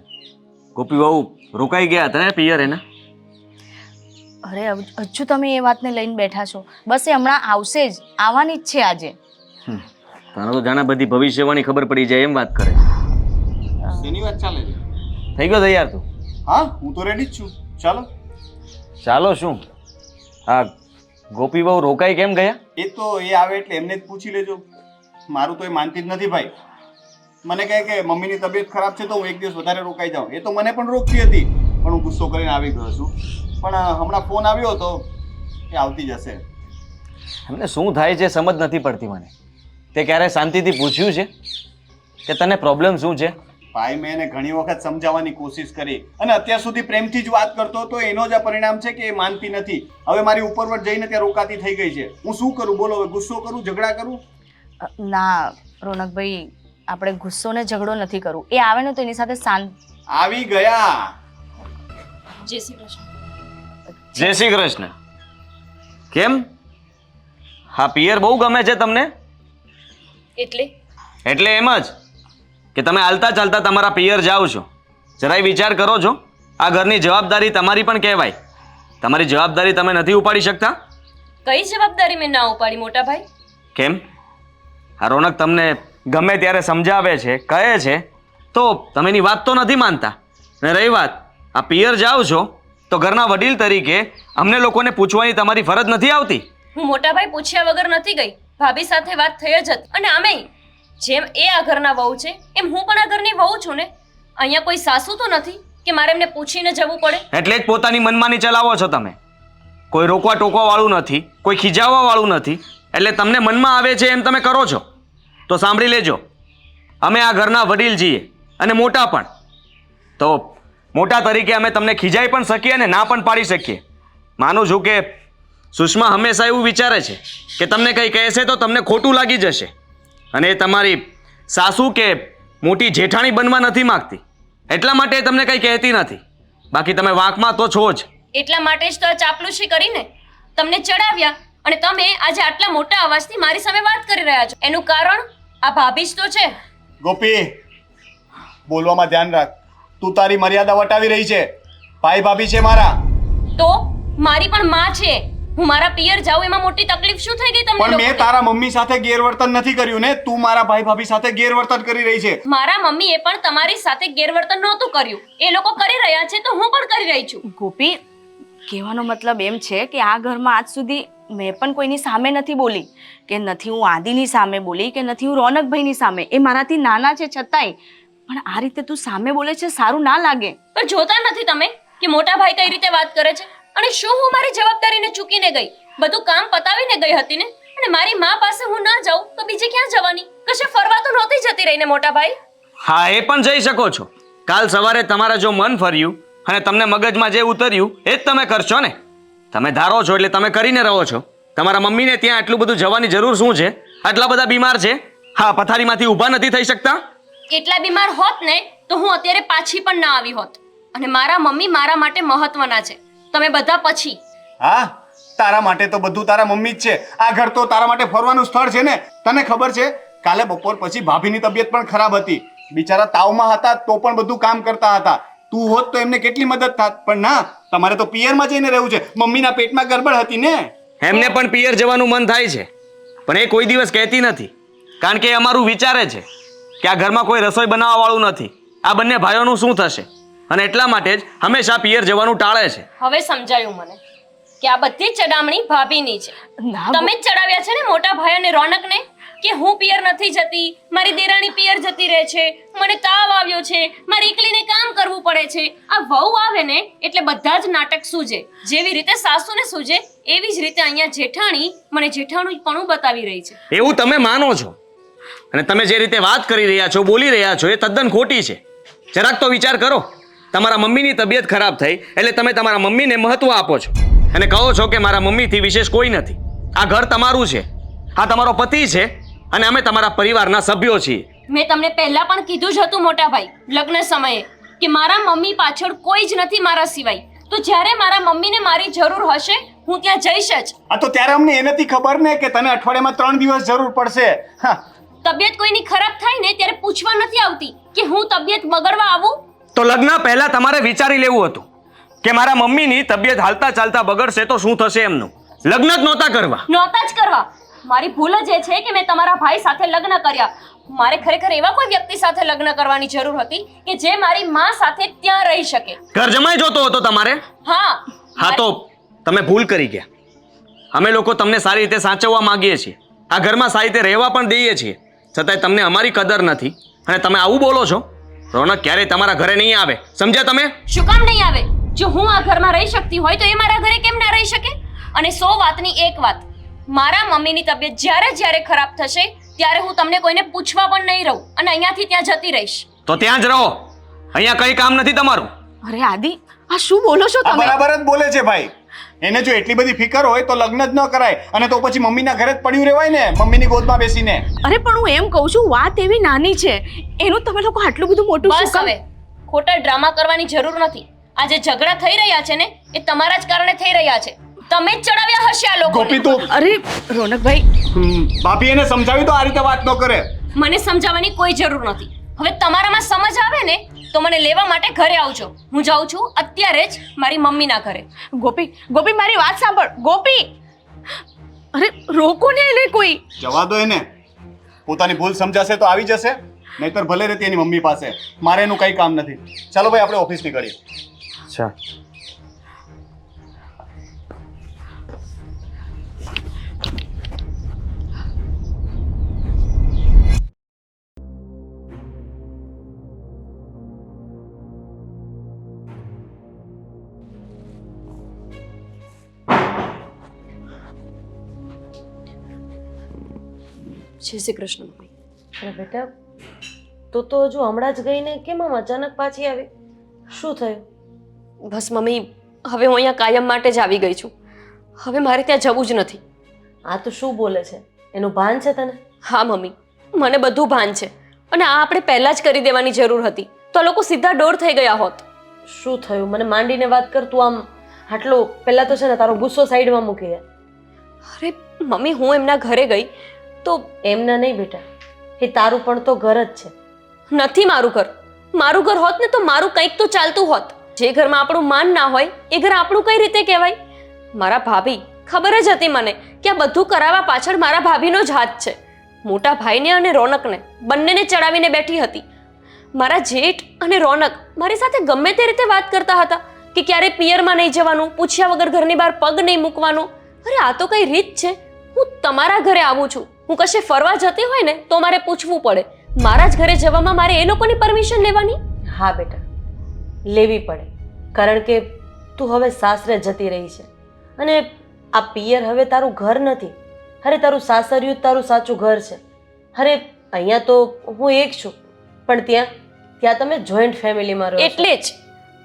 ગોપી બહુ રોકાઈ ગયા હતા ને પિયર એના. અરે હજુ તમે એ વાતને લઈને બેઠા છો? બસ એ હમણાં આવશે જ, આવવાની જ છે આજે. તને તો જાણે બધી ભવિષ્યવાણી ખબર પડી જાય એમ વાત કરે. શેની વાત ચાલે છે? થઈ ગયો તૈયાર તું? હા, હું તો રેડી જ છું. ચાલો. ચાલો શું? હા, ગોપી બહુ રોકાઈ કેમ ગયા? એ તો એ આવે એટલે એમને જ પૂછી લેજો. મારું તો એ માનતી જ નથી ભાઈ. મને કહે કે મમ્મીની તબિયત ખરાબ છે તો હું એક દિવસ વધારે રોકાઈ જાઉં. એ તો મને પણ રોકતી હતી, પણ હું ગુસ્સો કરીને આવી ગયો છું. પણ હમણાં ફોન આવ્યો તો એ આવતી જશે. એમને શું થાય છે સમજ નથી પડતી મને. તે ક્યારે શાંતિથી પૂછ્યું છે કે તને પ્રોબ્લેમ શું છે? ભાઈ, મેં એને ઘણી વખત સમજાવવાની કોશિશ કરી અને અત્યાર સુધી પ્રેમથી જ વાત કરતો હતો. એનો જ આ પરિણામ છે કે એ માનતી નથી. હવે મારી ઉપરવટ જઈને ત્યાં રોકાતી થઈ ગઈ છે. હું શું કરું બોલો? હવે ગુસ્સો કરું, ઝઘડા કરું? ના રોનકભાઈ, આપણે ગુસ્સો ને ઝઘડો નથી કરવું. એ આવે ને તો એની સાથે શાંત. આવી ગયા. જય શ્રી કૃષ્ણ. જય શ્રી કૃષ્ણ. કેમ? હા, પિયર બહુ ગમે છે તમને? એટલે એમ જ કે તમે હાલતા ચાલતા તમારા પિયર જાઓ છો. જરાય વિચાર કરો છો? આ ઘરની જવાબદારી તમારી પણ કહેવાય. તમારી જવાબદારી તમે નથી ઉપાડી શકતા? કઈ જવાબદારી મેં ના ઉપાડી મોટા ભાઈ? કેમ? આ રોનક તમને ગમે ત્યારે સમજાવે છે, કહે છે, તો તમે એની વાત તો નથી માનતા. અને રહી વાત આ પિયર જાઓ છો તો ઘરના વડીલ તરીકે અમને લોકોને પૂછવાની તમારી ફરજ નથી આવતી? હું મોટા ભાઈ પૂછ્યા વગર નથી ગઈ. ભાભી સાથે વાત થઈ જ હતી. અને આમેય જેમ એ આ ઘરના વહુ છે એમ હું પણ આ ઘરની વહુ છું ને. અહીંયા કોઈ સાસુ તો નથી કે મારે એમને પૂછીને જવું પડે. એટલે જ પોતાની મનમાની ચલાવો છો તમે. કોઈ રોકવા ટોકવા વાળું નથી, કોઈ ખીજાવવા વાળું નથી. એટલે તમને મનમાં આવે છે એમ તમે કરો છો. તો સાંભળી લેજો, અમે આ ઘરના વડીલ છીએ અને મોટા પણ. તો મોટા તરીકે અમે તમને ખીજાઈ પણ શકીએ અને ના પણ પાડી શકીએ. માનું છું કે સુષ્મા હંમેશા એવું વિચારે છે કે તમને કંઈ કહેશે તો તમને ખોટું લાગી જશે. અને એ તમારી સાસુ કે મોટી જેઠાણી બનવા નથી માગતી. એટલા માટે તમને કંઈ કહેતી નથી. બાકી તમે વાંકમાં તો છો જ. એટલા માટે જ તો આ ચાપલુસી કરીને તમને ચડાવ્યા અને તમે આજે આટલા મોટા અવાજથી મારી સામે વાત કરી રહ્યા છો. એનું કારણ આ ભાભી જ તો છે. ગોપી, બોલવામાં ધ્યાન રાખ. તું તારી મર્યાદા વટાવી રહી છે. ભાઈ ભાભી છે મારા. તો મારી પણ માં છે. હું મારા પિયર જાઉં એમાં મોટી તકલીફ શું થઈ ગઈ તમને પણ મેં લોકોને? તારા મમ્મી સાથે ગેરવર્તન નથી કર્યું ને. તું મારા ભાઈ ભાભી સાથે ગેરવર્તન કરી રહી છે. મારા મમ્મીએ પણ તમારી સાથે ગેરવર્તન નહોતું કર્યું. એ લોકો કરી રહ્યા છે તો હું પણ કરી રહી છું. ગોપી, કહેવાનો મતલબ એમ છે કે આ ઘરમાં આજ સુધી મેં પણ કોઈની સામે નથી બોલી, કે નથી હું આદિની સામે બોલી, કે નથી હું રોનકભાઈની સામે. એ મારાથી નાના છે છતાંય પણ આ રીતે તું સામે બોલે છે, સારું ના લાગે. પણ જોતા નથી તમે કે મોટા ભાઈ કઈ રીતે વાત કરે છે? અને શું હું મારી જવાબદારીને ચૂકીને ગઈ? બધું કામ પતાવીને ગઈ હતી ને. અને મારી માં પાસે હું ના જાઉં તો બીજે ક્યાં જવાની? કશે ફરવા તો નહોતી જતી રહીને મોટા ભાઈ. હા, એ પણ જઈ શકો છો. કાલ સવારે તમારા જો મન ફર્યું અને તમને મગજમાં જે ઉતર્યું એ જ તમે કરશો ને. તમે ધારો છો એટલે તમે કરીને રહો છો. તમારા મમ્મીને ત્યાં આટલું બધું જવાની જરૂર શું છે? આટલા બધા બીમાર છે. હા, પથારીમાંથી ઊભા નથી થઈ શકતા. એટલા બીમાર હોત ને તો હું અત્યારે પાછી પણ ના આવી હોત. અને મારા મમ્મી મારા માટે મહત્વના છે. તમે બધા પછી. હા, તારા માટે તો બધું તારા મમ્મી જ છે. આ ઘર તો તારા માટે ફરવાનું સ્થળ છે ને. તને ખબર છે કાલે બપોર પછી ભાભીની તબિયત પણ ખરાબ હતી. બિચારા તાવમાં હતા તો પણ બધું કામ કરતા હતા. તું હોત તો એમને કેટલી મદદ થાત. પણ ના, તમારે તો પિયરમાં જઈને રહેવું છે. મમ્મીના પેટમાં ગડબડ હતી ને. એમને પણ પિયર જવાનું મન થાય છે પણ એ કોઈ દિવસ કહેતી નથી. કારણ કે એ અમારું વિચારે છે કે આ ઘરમાં કોઈ રસોઈ બનાવવા વાળું નથી. આ બંને ભાઈઓનું શું થશે? અને એટલા માટે જ હંમેશા પિયર જવાનું ટાળે છે. હવે સમજાયું મને. કે આ બધી ચડામણી ભાભીની છે. ના તમે જ ચડાવ્યા છે ને મોટા ભાઈ અને રોનકને કે હું પિયર નથી જતી, મારી દેરાણી પિયર જતી રહે છે, મને તાવ આવ્યો છે, મારે એકલીને કામ કરવું પડે છે. આ વહુ આવે ને એટલે બધા જ નાટક સૂજે. જેવી રીતે સાસુને સૂજે એવી જ રીતે અહીંયા જેઠાણી મને જેઠાણીપણું બતાવી રહી છે. એવું તમે માનો છો, અને તમે જે રીતે વાત કરી રહ્યા છો, બોલી રહ્યા છો, એ તદ્દન ખોટી છે. જરાક તો વિચાર કરો. તમારા મમ્મીની તબિયત ખરાબ થઈ એટલે તમે તમારા મમ્મીને મહત્વ આપો છો અને કહો છો કે મારા મમ્મીથી વિશેષ કોઈ નથી. આ ઘર તમારું છે, આ તમારો પતિ છે અને અમે તમારા પરિવારના સભ્યો છીએ. મેં તમને પહેલા પણ કીધું જ હતું મોટા ભાઈ લગ્ન સમયે કે મારા મમ્મી પાછળ કોઈ જ નથી મારા સિવાય. તો જ્યારે મારા મમ્મીને મારી જરૂર હશે હું ત્યાં જઈશ જ. આ તો ત્યારે અમને એ નથી ખબર ને કે તને અઠવાડિયામાં 3 દિવસ જરૂર પડશે. હા, તબિયત કોઈની ખરાબ થાય ને ત્યારે પૂછવા નથી આવતી કે હું તબિયત બગડવા આવું. તો લગ્ન પહેલા તમારે વિચારી લેવું હતું કે મારા મમ્મીની તબિયત હાલતા ચાલતા બગડશે તો શું થશે એમનું. લગ્ન જ નહોતા કરવા. નહોતા જ કરવા. મારી ભૂલ જ એ છે કે મેં તમારા ભાઈ સાથે લગ્ન કર્યા. મારે ખરેખર એવા કોઈ વ્યક્તિ સાથે લગ્ન કરવાની જરૂર હતી કે જે મારી માં સાથે ત્યાં રહી શકે. ઘર જમાઈ જોતો હતો તમારે. હા તો તમે ભૂલ કરી ગયા. અમે લોકો તમને સારી રીતે સાચવવા માંગીએ છીએ, આ ઘરમાં સારી રીતે રહેવા પણ દઈએ છીએ, છતાંય તમને અમારી કદર નથી અને તમે આવું બોલો છો. રોનક ક્યારેય તમારા ઘરે નહીં આવે, સમજ્યા તમે? શું કામ નહીં આવે? જો હું આ ઘરમાં રહી શકતી હોય તો એ મારા ઘરે કેમ ના રહી શકે? અને 100 વાતની એક વાત, મારા મમ્મીની તબિયત જ્યારે ખરાબ થશે ત્યારે હું તમને કોઈને પૂછવા પણ નહીં રહું અને અહીંયાથી ત્યાં જતી રહીશ. તો ત્યાં જ રહો, અહીંયા કઈ કામ નથી તમારું. અરે આદિ, આ શું બોલો છો આ તમે? બરાબર જ બોલે છે ભાઈ. એને જો એટલી બધી ફિકર હોય તો લગ્ન જ ન કરાય અને તો પછી મમ્મીના ઘરે જ પડ્યું રહેવાય ને, મમ્મીની ગોદમાં બેસીને. અરે પણ હું એમ કહું છું, વાત એવી નાની છે, એનું તમે લોકો આટલું બધું મોટું શું બસ કામ? હવે ખોટા ડ્રામા કરવાની જરૂર નથી. આ જે ઝઘડા થઈ રહ્યા છે ને એ તમારા જ કારણે થઈ રહ્યા છે. તમે જ ચડાવ્યા હશે આ લોકોને. ગોપી તું અરે રોનકભાઈ, ભાભી એને સમજાવી તો આ રીતે વાત ન કરે. મને સમજાવવાની કોઈ જરૂર નથી. હવે તમારામાં સમજ આવે ને તો મને લેવા માટે ઘરે આવજો. હું જાઉં છું અત્યારે જ મારી મમ્મીના ઘરે. ગોપી ગોપી મારી વાત સાંભળ. ગોપી, અરે રોકો ને એને કોઈ. જવા દો એને. પોતાની ભૂલ સમજાશે તો આવી જશે, નહીતર ભલે રહેતી એની મમ્મી પાસે. મારે એનું કઈ કામ નથી. ચાલો ભાઈ આપણે ઓફિસ નીકળીએ. અચ્છા, જય શ્રી કૃષ્ણ મમ્મી. અરે બેટા, તું તો હજુ હમણાં જ ગઈ ને કેમ આમ અચાનક પાછી આવી? શું થયું? બસ મમ્મી, હવે હું અહીંયા કાયમ માટે જ આવી ગઈ છું. હવે મારે ત્યાં જવું જ નથી. આ તો શું બોલે છે? એનું ભાન છે તને? હા મમ્મી, મને બધું ભાન છે અને આ આપણે પહેલા જ કરી દેવાની જરૂર હતી તો આ લોકો સીધા ડોર થઈ ગયા હોત. શું થયું? મને માંડીને વાત કર. તું આમ આટલો પહેલા તો છે ને તારો ગુસ્સો સાઈડમાં મૂકી દે. અરે મમ્મી, હું એમના ઘરે ગઈ તો એમના નહીં બેટા, એ તારું પણ તો ઘર જ છે. નથી મારું ઘર. મારું ઘર હોત ને તો મારું કંઈક તો ચાલતું હોત. જે ઘરમાં આપણું માન ના હોય એ ઘર આપણું કઈ રીતે કહેવાય? મારા ભાભી, ખબર જ હતી મને કે આ બધું કરાવવા પાછળ મારા ભાભીનો જ હાથ છે. મોટા ભાઈને અને રોનકને બંનેને ચડાવીને બેઠી હતી. મારા જેઠ અને રોનક મારી સાથે ગમે તે રીતે વાત કરતા હતા કે ક્યારે પિયરમાં નહીં જવાનું, પૂછ્યા વગર ઘરની બહાર પગ નહીં મૂકવાનો. અરે આ તો કઈ રીત છે? હું તમારા ઘરે આવું છું, હું કશે ફરવા જતી હોય ને તો મારે પૂછવું પડે. મારા જ ઘરે જવામાં મારે એ લોકોની પરમિશન લેવાની? હા બેટા, લેવી પડે. કારણ કે તું હવે સાસરે જતી રહી છે અને આ પિયર હવે તારું ઘર નથી. અરે તારું સાસરિયું જ તારું સાચું ઘર છે. અરે અહીંયા તો હું એક છું, પણ ત્યાં તમે જોઈન્ટ ફેમિલીમાં રહો છો. એટલે જ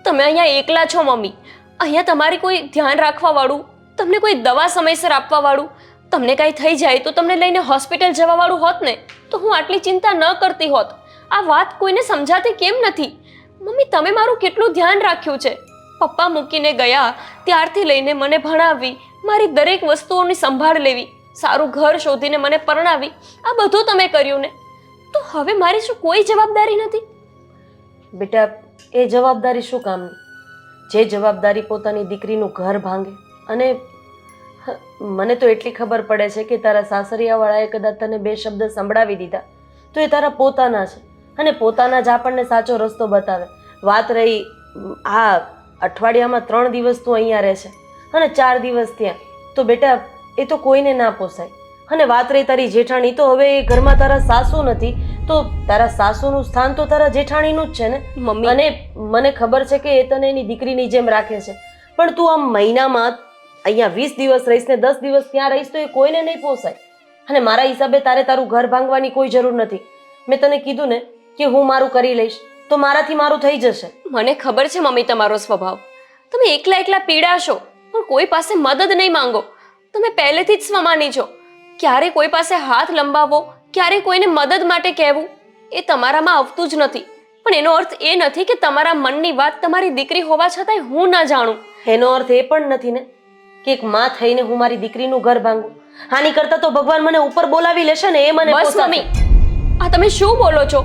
તમે અહીંયા એકલા છો મમ્મી. અહીંયા તમારી કોઈ ધ્યાન રાખવા વાળું, તમને કોઈ દવા સમયસર આપવા વાળું, તમને કાંઈ થઈ જાય તો તમને લઈને હોસ્પિટલ જવા વાળું હોત ને તો હું આટલી ચિંતા ન કરતી હોત. આ વાત કોઈને સમજાતી કેમ નથી? મમ્મી, તમે મારું કેટલું ધ્યાન રાખ્યું છે. પપ્પા મૂકીને ગયા ત્યારથી લઈને મને ભણાવી, મારી દરેક વસ્તુઓની સંભાળ લેવી, સારું ઘર શોધીને મને પરણાવી, આ બધું તમે કર્યું ને તો હવે મારી શું કોઈ જવાબદારી નથી? બેટા, એ જવાબદારી શું કામની? જે જવાબદારી પોતાની દીકરીનું ઘર ભાંગે. અને મને તો એટલી ખબર પડે છે કે તારા સાસરિયાવાળાએ કદાચ તને 2 શબ્દ સંભળાવી દીધા તો એ તારા પોતાના છે અને પોતાના જ આપણને સાચો રસ્તો બતાવે. વાત રહી આ અઠવાડિયામાં 3 દિવસ તું અહીંયા રહે છે અને 4 દિવસ ત્યાં, તો બેટા એ તો કોઈને ના પોસાય. અને વાત રહી તારી જેઠાણી, તો હવે એ ઘરમાં તારા સાસુ નથી, તો તારા સાસુનું સ્થાન તો તારા જેઠાણીનું જ છે ને. મમ્મી. અને મને ખબર છે કે એ તને એની દીકરીની જેમ રાખે છે, પણ તું આમ મહિનામાં અહીંયા 20 દિવસ રહીશ ને 10 દિવસ ત્યાં રહીશ તો એ કોઈને નહીં પોસાય. અને મારા હિસાબે તારે તારું ઘર ભાંગવાની કોઈ જરૂર નથી. મેં તને કીધું ને કે હું મારું કરી લઈશ, તો મારાથી મારું થઈ જશે. મને ખબર છે મમ્મી તમારો સ્વભાવ. તમે એકલા એકલા પીડાશો પણ કોઈ પાસે મદદ નહીં માંગો. તમે પહેલેથી જ સ્વમાની છો. ક્યારે કોઈ પાસે હાથ લંબાવવો, ક્યારે કોઈને મદદ માટે કહેવું એ તમારામાં આવતું જ નથી. પણ એનો અર્થ એ નથી કે તમારા મનની વાત તમારી દીકરી હોવા છતાંય હું ના જાણું. એનો અર્થ એ પણ નથી ને કે એક માં થઈને હું મારી દીકરીનું ઘર ભાંગું. આની કરતા તો ભગવાન મને ઉપર બોલાવી લેશે ને એ મને બસ પોસાશે. મમ્મી, આ તમે શું બોલો છો?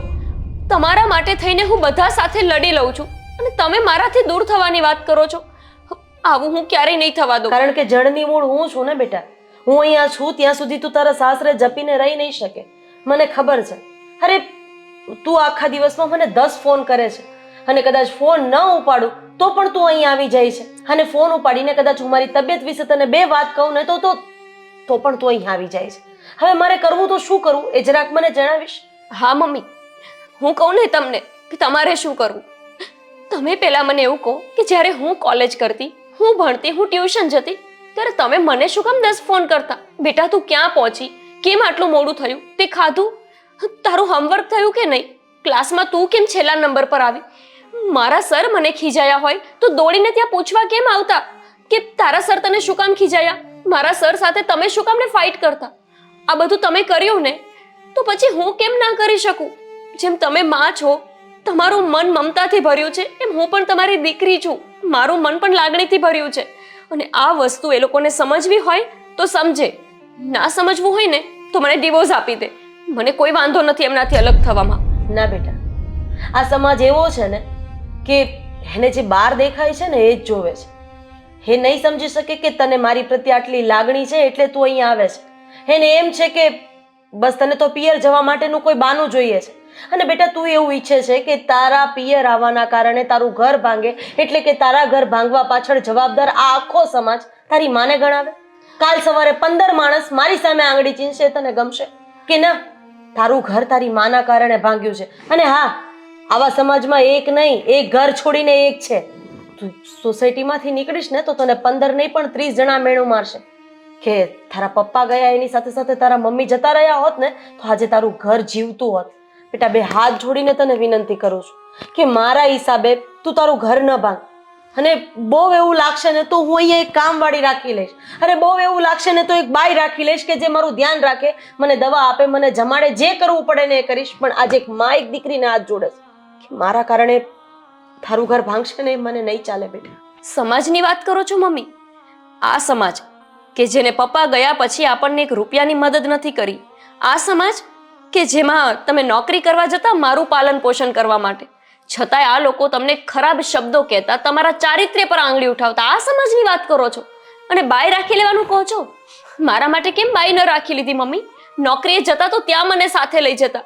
તમારા માટે થઈને હું બધા સાથે લડી લઉં છું અને તમે મારાથી દૂર થવાની વાત કરો છો. આવું હું ક્યારેય નહીં થવા દઉં. કારણ કે જળની મૂળ હું છું ને બેટા. હું અહીંયા છું ત્યાં સુધી તું તારા સાસરે જપીને રહી નહીં શકે, મને ખબર છે. અરે તું આખા દિવસમાં મને 10 ફોન કરે છે અને કદાચ ફોન ન ઉપાડું તો પણ તું અહીં આવી જાય છે. અને ફોન ઉપાડીને કદાચ હું મારી તબિયત વિશે તને 2 વાત કહું ને તો પણ તું અહીં આવી જાય છે. હવે મારે કરવું તો શું કરવું એ જરાક મને જણાવીશ? હા મમ્મી, હું કહું ને તમને કે તમારે શું કરવું. તમે પહેલા મને એવું કહો કે જ્યારે હું કોલેજ કરતી, હું ભણતી, હું ટ્યુશન જતી ત્યારે તમે મને શું કામ 10 ફોન કરતા? બેટા તું ક્યાં પહોંચી, કેમ આટલું મોડું થયું, તે ખાધું, તારું હોમવર્ક થયું કે નહીં, ક્લાસમાં તું કેમ છેલ્લા નંબર પર આવી? મારા સર મને ખીજાયા હોય તો દોડીને ત્યાં પૂછવા કેમ આવતા કે તારા સર તને શું કામ ખીજાયા? મારા સર સાથે તમે શું કામ ને ફાઇટ કરતા? આ બધું તમે કર્યું ને તો પછી હું કેમ ના કરી શકું? જેમ તમે માં છો, તમારું મન મમતાથી ભર્યું છે, એમ હું પણ તમારી દીકરી છું. મારું મન પણ લાગણીથી ભર્યું છે. અને આ વસ્તુ એ લોકોને સમજવી હોય તો સમજે, ના સમજવું હોય ને તો મને ડિવોર્સ આપી દે. મને કોઈ વાંધો નથી એમનાથી અલગ થવામાં. ના બેટા, આ સમાજ એવો છે ને કે એને જે બહાર દેખાય છે ને એ જ જોવે છે. એ નહીં સમજી શકે કે તને મારી પ્રત્યે આટલી લાગણી છે એટલે તું અહીંયા આવે છે. એને એમ છે કે બસ તને તો પિયર જવા માટેનું કોઈ બહાનું જોઈએ છે. અને બેટા તું એવું ઈચ્છે છે કે તારા પિયર આવવાના કારણે તારું ઘર ભાંગે, એટલે કે તારા ઘર ભાંગવા પાછળ જવાબદાર આ આખો સમાજ તારી માને ગણાવે? કાલ સવારે 15 માણસ મારી સામે આંગળી ચીંધશે, તને ગમશે કે ના? તારું ઘર તારી માના કારણે ભાંગ્યું છે. અને હા, આવા સમાજમાં એક નહીં, એક ઘર છોડીને એક છે. તું સોસાયટીમાંથી નીકળીશ ને તો તને 15 નહીં પણ 30 જણા મેણું મારશે કે તારા પપ્પા ગયા એની સાથે સાથે તારા મમ્મી જતા રહ્યા હોત ને તો આજે તારું ઘર જીવતું હોત. બેટા 2 હાથ જોડીને તને વિનંતી કરું છું કે મારા હિસાબે તું તારું ઘર ન ભાંગ. અને બહુ એવું લાગશે ને તો હું અહીંયા એક કામવાળી રાખી લઈશ. અરે બહુ એવું લાગશે ને તો એક બાઈ રાખી લઈશ કે જે મારું ધ્યાન રાખે, મને દવા આપે, મને જમાડે, જે કરવું પડે ને એ કરીશ. પણ આજે એક મા એક દીકરીને હાથ જોડે છે કે મારા કારણે તારું ઘર ભાંગશે ને એ મને નહીં ચાલે બેટા. સમાજની વાત કરો છો મમ્મી? આ સમાજ કે જેને પપ્પા ગયા પછી આપણને 1 રૂપિયાની મદદ નથી કરી, આ સમાજ કે જેમાં તમે નોકરી કરવા જતા મારું પાલન પોષણ કરવા માટે, છતાંય આ લોકો તમને ખરાબ શબ્દો કહેતા, તમારા ચારિત્ર્ય પર આંગળી ઉઠાવતા, આ સમાજની વાત કરો છો? અને બાઈ રાખી લેવાનું કહો છો? મારા માટે કેમ બાઈ ન રાખી લીધી મમ્મી? નોકરીએ જતા તો ત્યાં મને સાથે લઈ જતા,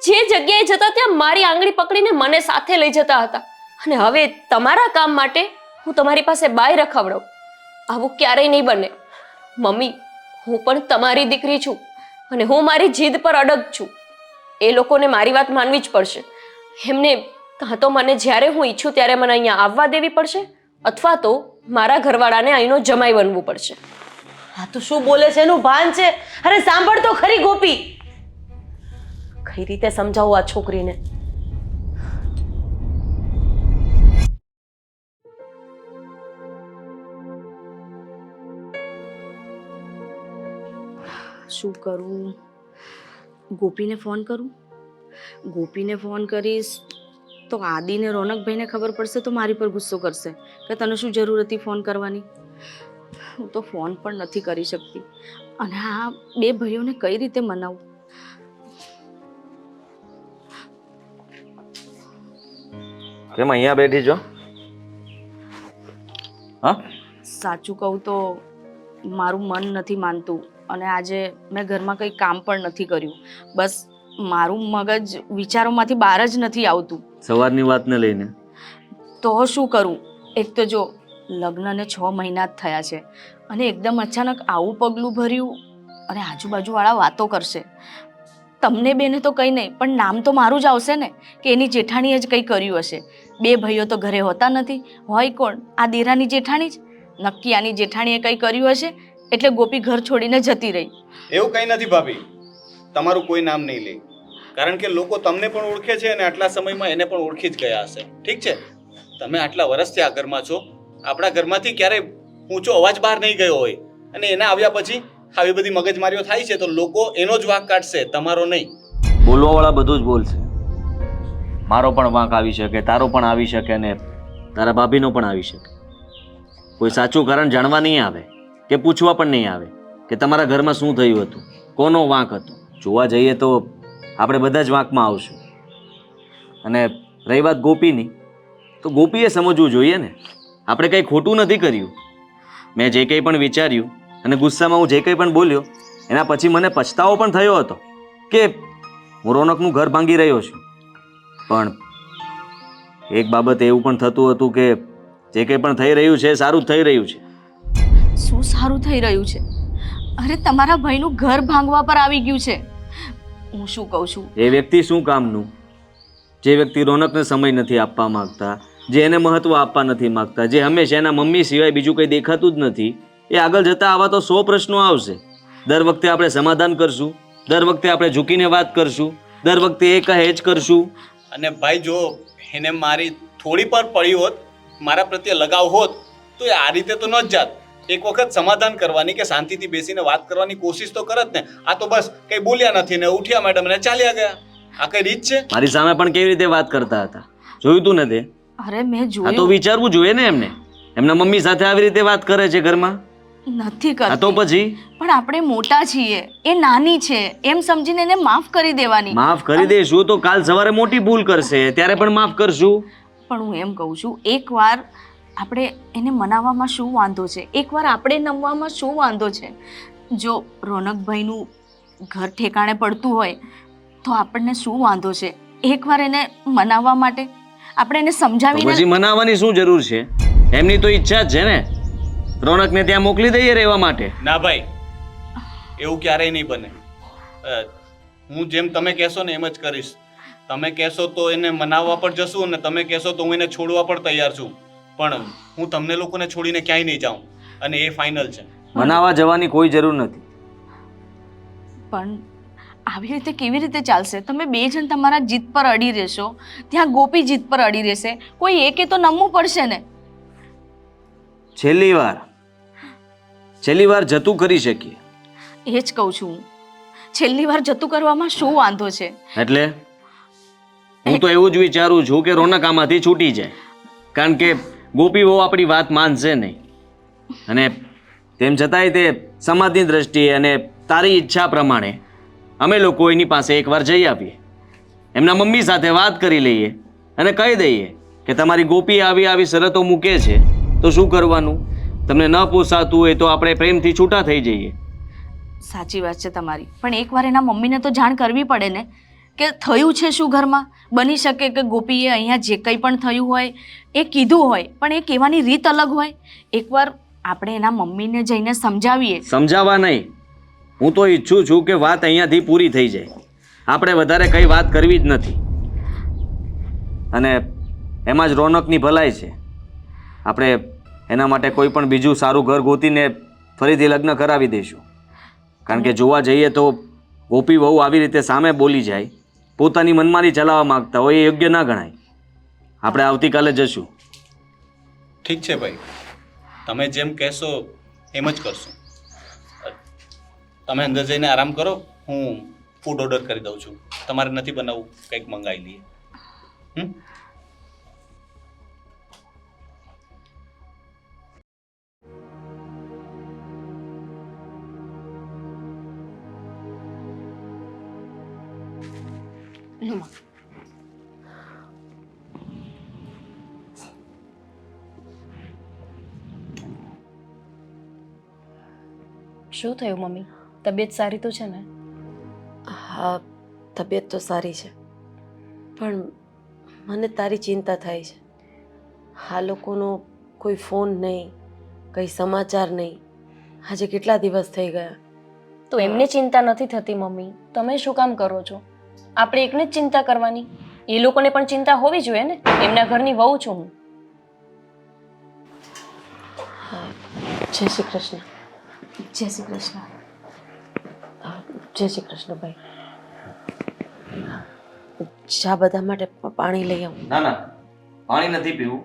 જે જગ્યાએ જતા ત્યાં મારી આંગળી પકડીને મને સાથે લઈ જતા હતા. અને હવે તમારા કામ માટે હું તમારી પાસે બાઈ રખાવડાવું? આવું ક્યારેય નહીં બને મમ્મી. હું પણ તમારી દીકરી છું અને હું મારી જીદ પર અડગ છું. એ લોકોને મારી વાત માનવી જ પડશે. એમને કાં તો મને જ્યારે હું ઈચ્છું ત્યારે મને અહીંયા આવવા દેવી પડશે, અથવા તો મારા ઘરવાળાને અહીંનો જમાઈ બનવું પડશે. હા તો શું બોલે છે એનું ભાન છે? અરે સાંભળ તો ખરી ગોપી, કઈ રીતે સમજાવું આ છોકરીને? શું કરું? ગોપીને ફોન કરું? ગોપીને ફોન કરીશ તો આદિને રોનકભાઈને ખબર પડશે તો મારી પર ગુસ્સો કરશે કે તને શું જરૂર હતી ફોન કરવાની. હું તો ફોન પણ નથી કરી શકતી. અને આ 2 ભાઈઓને કઈ રીતે મનાવું? કેમ અહીંયા બેઠી છો? હા, સાચું કહું તો મારું મન નથી માનતું અને આજે મેં ઘરમાં કંઈ કામ પણ નથી કર્યું. બસ મારું મગજ વિચારોમાંથી બહાર જ નથી આવતું. સવારની વાતને લઈને તો શું કરું? એક તો જો લગ્નને 6 મહિના જ થયા છે અને એકદમ અચાનક આવું પગલું ભર્યું અને આજુબાજુવાળા વાતો કરશે. તમને બેને તો કંઈ નહીં, પણ નામ તો મારું જ આવશે ને કે એની જેઠાણીએ જ કંઈ કર્યું હશે. 2 ભાઈઓ તો ઘરે હોતા નથી, હોય કોણ? આ દેરાની જેઠાણી જ. નક્કી આની જેઠાણીએ કંઈ કર્યું હશે એટલે ગોપી ઘર છોડીને જતી રહી. એવું કંઈ નથી ભાભી, તમારું કોઈ નામ નહીં લે, કારણ કે લોકો તમને પણ ઓળખે છે અને આટલા સમયમાં એને પણ ઓળખી જ ગયા હશે. ઠીક છે, તમે આટલા વર્ષથી આ ઘરમાં છો, આપણા ઘરમાંથી ક્યારેય ઊંચો અવાજ બહાર નહીં ગયો હોય, અને એના આવ્યા પછી આવી બધી મગજમારીઓ થાય છે તો લોકો એનો જ વાંક કાઢશે, તમારો નહીં. બોલવાવાળા બધું જ બોલશે. મારો પણ વાંક આવી શકે, તારો પણ આવી શકે ને તારા ભાભીનો પણ આવી શકે. કોઈ સાચું કારણ જાણવા નહીં આવે કે પૂછવા પણ નહીં આવે કે તમારા ઘરમાં શું થયું હતું, કોનો વાંક હતો. જોવા જઈએ તો આપણે બધા જ વાંકમાં આવશું. અને રહી વાત ગોપીની, તો ગોપીએ સમજવું જોઈએ ને, આપણે કંઈ ખોટું નથી કર્યું. મેં જે કંઈ પણ વિચાર્યું અને ગુસ્સામાં હું જે કંઈ પણ બોલ્યો એના પછી મને પછતાવો પણ થયો હતો કે હું રોનકનું ઘર ભાંગી રહ્યો છું. પણ એક બાબત એવું પણ થતું હતું કે જે કંઈ પણ થઈ રહ્યું છે સારું જ થઈ રહ્યું છે. શું સારું થઈ રહ્યું છે? અરે તમારા ભાઈનું ઘર ભાંગવા પર આવી ગયું છે. હું શું કહું છું, એ વ્યક્તિ શું કામનું? જે વ્યક્તિ રોનકને સમય નથી આપવા માંગતા, જે એને મહત્વ આપવા નથી માંગતા, જે હંમેશા એના મમ્મી સિવાય બીજું કંઈ દેખાતું જ નથી, એ આગળ જતા આવા તો 100 પ્રશ્નો આવશે. દર વખતે આપણે સમાધાન કરશું, દર વખતે આપણે ઝૂકીને વાત કરશું, દર વખતે એ કહે જ કરશું. અને ભાઈ જો એને મારી થોડી પર પડી હોત, મારા પ્રત્યે લગાવ હોત, તો એ આ રીતે તો ન જ જાત. એક વખત સમાધાન કરવાની કે શાંતિથી બેસીને વાત કરવાની કોશિશ તો કરત ને. આ તો બસ કંઈ બોલ્યા નથી ને ઉઠ્યા મેડમ ને ચાલ્યા ગયા. આ કઈ રીત છે? મારી સામે પણ કેવી રીતે વાત કરતા હતા, જોયું તું ને તે? અરે મેં આ તો જોયું વિચારવું જોઈએ ને એમને. એમના મમ્મી સાથે આવી રીતે વાત કરે છે ઘરમાં, નથી આ તો કરતી, પછી પણ આપણે મોટા છીએ, એ નાની છે એમ સમજીને એને માફ કરી દેવાની. માફ કરી દઈશું તો કાલ સવારે મોટી ભૂલ કરશે ત્યારે પણ માફ કરશું. પણ હું એમ કહું છું, એકવાર આપણે એને મનાવવામાં શું વાંધો છે, એકવાર આપણે નમવામાં શું વાંધો છે? જો રોનકભાઈનું ઘર ઠેકાણે પડતું હોય તો આપણને શું વાંધો છે? એકવાર એને મનાવવા માટે આપણે એને તો સમજાવીને પછી મનાવવાની શું જરૂર છે? એમની તો ઈચ્છા જ છે ને રોનકને ત્યાં મોકલી દઈએ રહેવા માટે. ના ભાઈ, એવું ક્યારેય નહીં બને. હું જેમ તમે કહેશો ને એમ જ કરીશ. તમે કહેશો તો એને મનાવવા પર જશું અને તમે કહેશો તો હું એને છોડવા પર તૈયાર છું. પણ હું તમને લોકોને છોડીને ક્યાંય નહીં જાઉં, અને એ ફાઇનલ છે. મનાવવા જવાની કોઈ જરૂર નથી. પણ આવી રીતે કેવી રીતે ચાલશે? તમે 2 જણ તમારા જીત પર અડી રહેશો, ત્યાં ગોપી જીત પર અડી રહેશે, કોઈ એકે તો નમવું પડશે ને. છેલ્લી વાર જતું કરી શકીએ. એ જ કહું છું હું, છેલ્લી વાર જતું કરવામાં શું વાંધો છે? એટલે હું તો એવું જ વિચારું છું કે રોનક આમાંથી છૂટી જાય, કારણ કે ગોપી બહુ આપણી વાત માનશે નહીં. અને તેમ છતાંય તે સમાજની દ્રષ્ટિએ અને તારી ઈચ્છા પ્રમાણે અમે લોકો એની પાસે એકવાર જઈ આવીએ, એમના મમ્મી સાથે વાત કરી લઈએ અને કહી દઈએ કે તમારી ગોપી આવી શરતો મૂકે છે તો શું કરવાનું? તમને ન પોસાતું હોય તો આપણે પ્રેમથી છૂટા થઈ જઈએ. સાચી વાત છે તમારી, પણ એકવાર એના મમ્મીને તો જાણ કરવી પડે ને કે થયું છે શું ઘરમાં. બની શકે કે ગોપીએ અહીંયા જે કંઈ પણ થયું હોય એ કીધું હોય, પણ એ કહેવાની રીત અલગ હોય. એકવાર આપણે એના મમ્મીને જઈને સમજાવીએ. સમજાવવા નહીં, હું તો ઈચ્છું છું કે વાત અહીંયાથી પૂરી થઈ જાય. આપણે વધારે કંઈ વાત કરવી જ નથી. અને એમાં જ રોનકની ભલાઈ છે. આપણે એના માટે કોઈ પણ બીજું સારું ઘર ગોતીને ફરીથી લગ્ન કરાવી દઈશું. કારણ કે જોવા જઈએ તો ગોપી બહુ આવી રીતે સામે બોલી જાય, પોતાની મનમાની ચલાવવા માંગતા હોય, એ યોગ્ય ના ગણાય. આપણે આવતીકાલે જશું. ઠીક છે ભાઈ, તમે જેમ કહેશો એમ જ કરશું. તમે અંદર જઈને આરામ કરો, હું ફૂડ ઓર્ડર કરી દઉં છું. તમારે નથી બનાવવું, કંઈક મંગાવી લઈએ. શું થયું મમ્મી? તબિયત સારી તો છે ને? હા, તબિયત તો સારી છે, પણ મને તારી ચિંતા થાય છે. આ લોકોનો કોઈ ફોન નહીં, કંઈ સમાચાર નહીં. આજે કેટલા દિવસ થઈ ગયા. તો એમને ચિંતા નથી થતી મમ્મી, તમે શું કામ કરો છો? આપણે એકને જ ચિંતા કરવાની, એ લોકોને પણ ચિંતા હોવી જોઈએ ને. એમના ઘરની વહુ છું હું. જય શ્રી કૃષ્ણ. જય શ્રી કૃષ્ણ. જય શ્રી કૃષ્ણ ભાઈ. ચા બધા માટે પાણી લઈ આવું. ના ના, પાણી નથી પીવું.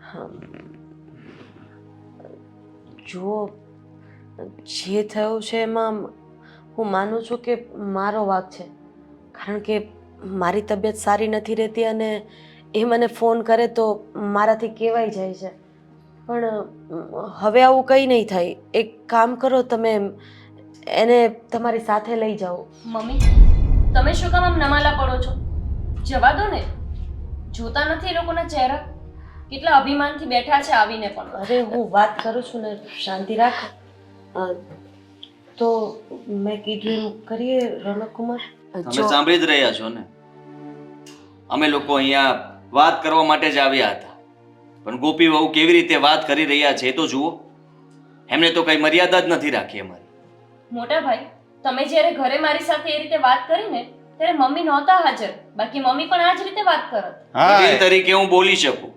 હા. જુઓ, જે થયું છે એમાં હું માનું છું કે મારો વાંક છે, કારણ કે મારી તબિયત સારી નથી રહેતી અને એ મને ફોન કરે તો મારાથી કહેવાઈ જાય છે. પણ હવે આવું કંઈ નહીં થાય. એક કામ કરો, તમે એને તમારી સાથે લઈ જાઓ. મમ્મી, તમે શું કામ આમ નમાલા પડો છો? જવા દો ને. જોતા નથી એ લોકોના ચહેરા કેટલા અભિમાનથી બેઠા છે આવીને પણ. અરે હું વાત કરું છું ને, શાંતિ રાખો. તો મેં કીધું એમ કરીએ રોનકકુમાર. તમે સાંભળી જ રહ્યા છો ને, અમે લોકો અહીંયા વાત કરવા માટે જ આવ્યા હતા, પણ ગોપી વહુ કેવી રીતે વાત કરી રહ્યા છે એ તો જુઓ. એમને તો કઈ મર્યાદા જ નથી રાખી અમારી. મોટા ભાઈ, તમે જ્યારે ઘરે મારી સાથે એ રીતે વાત કરી ને ત્યારે મમ્મી નહોતા હાજર, બાકી મમ્મી પણ આ જ રીતે વાત કરત. વડીલ તરીકે હું બોલી શકું.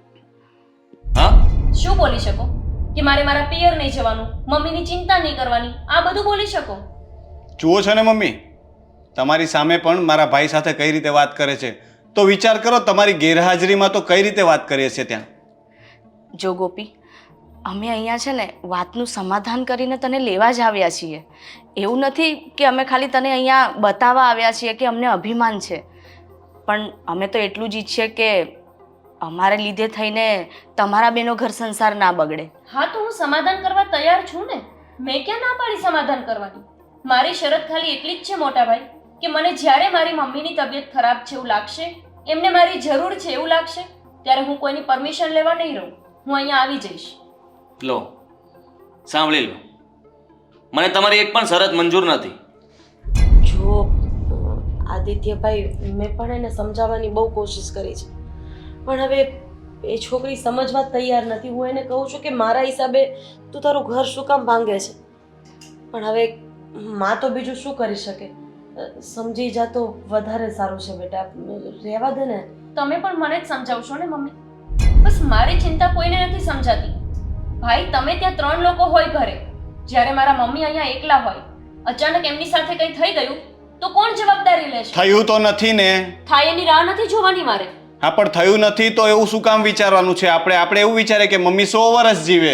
હા, શું બોલી શકો? કે મારે મારા પિયર નહીં જવાનું, મમ્મીની ચિંતા નહીં કરવાની, આ બધું બોલી શકો? જુઓ છો ને મમ્મી, તમારી સામે પણ મારા ભાઈ સાથે કઈ રીતે વાત કરે છે, તો વિચાર કરો તમારી ગેરહાજરીમાં તો કઈ રીતે વાત કરીએ છીએ ત્યાં. જો ગોપી, અમે અહીંયા છે ને વાતનું સમાધાન કરીને તને લેવા જ આવ્યા છીએ. એવું નથી કે અમે ખાલી તને અહીંયા બતાવવા આવ્યા છીએ કે અમને અભિમાન છે, પણ અમે તો એટલું જ ઈચ્છીએ કે અમારે લીધે થઈને તમારા બેનો ઘર સંસાર ના બગડે. હા, તો હું સમાધાન કરવા તૈયાર છું ને. મેં ક્યાં ના પાડી સમાધાન કરવાની? મારી શરત ખાલી એટલી જ છે મોટા ભાઈ, કે મને જ્યારે મારી મમ્મીની તબિયત ખરાબ છે એવું લાગશે, એમને મારી જરૂર છે એવું લાગશે, ત્યારે હું કોઈની પરમિશન લેવા નહીં રહું. હું અહીંયા આવી જઈશ. લો સાંભળી લો, મને તમારી એક પણ શરત મંજૂર નથી. જો આદિત્યભાઈ, મેં પણ એને સમજાવવાની બહુ કોશિશ કરી છે, પણ હવે એ છોકરી સમજવા તૈયાર નથી. હું એને કહું છું કે મારા હિસાબે તું તારું ઘર શું કામ ભાંગે છે, પણ હવે માં તો બીજું શું કરી શકે. સમજી જા તો વધારે સારું છે બેટા, રહેવા દે ને. તમે પણ મને જ સમજાવશો ને મમ્મી? બસ મારી ચિંતા કોઈને નથી સમજાતી. ભાઈ, તમે ત્યાં 3 લોકો હોય ઘરે, જ્યારે મારા મમ્મી અહીંયા એકલા હોય, અચાનક એમની સાથે કંઈ થઈ ગયું તો કોણ જવાબદારી લેશે? થયું તો નથી ને. થાય એની રાહ નથી જોવાની મારે. હા, પણ થયું નથી તો એવું શું કામ વિચારવાનું છે? આપણે એવું વિચારે કે મમ્મી 100 વર્ષ જીવે.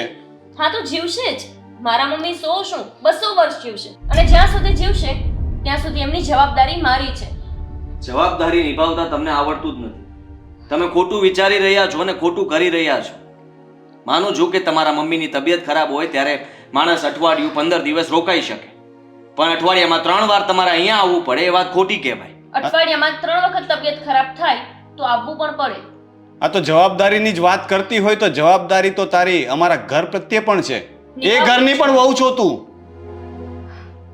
હા, તો જીવશે જ. મારા મમ્મી 100 શું 200 વર્ષ જીવશે, અને જ્યાં સુધી જીવશે ત્યાં સુધી એમની જવાબદારી મારી છે. જવાબદારી નિભાવતા તમને આવડતું જ નથી. તમે ખોટું વિચારી રહ્યા છો અને ખોટું કરી રહ્યા છો. માનું છું કે તમારા મમ્મીની તબિયત ખરાબ હોય ત્યારે માણસ અઠવાડિયું 15 દિવસ રોકાઈ શકે, પણ અઠવાડિયામાં 3 વાર તમારે અહીંયા આવવું પડે એ વાત ખોટી કહેવાય. અઠવાડિયામાં 3 વખત તબિયત ખરાબ થાય તો આવવું પણ પડે. આ તો જવાબદારીની જ વાત કરતી હોય તો જવાબદારી તો તારી અમારા ઘર પ્રત્યે પણ છે. એ ઘરની પણ વહુ છો તું.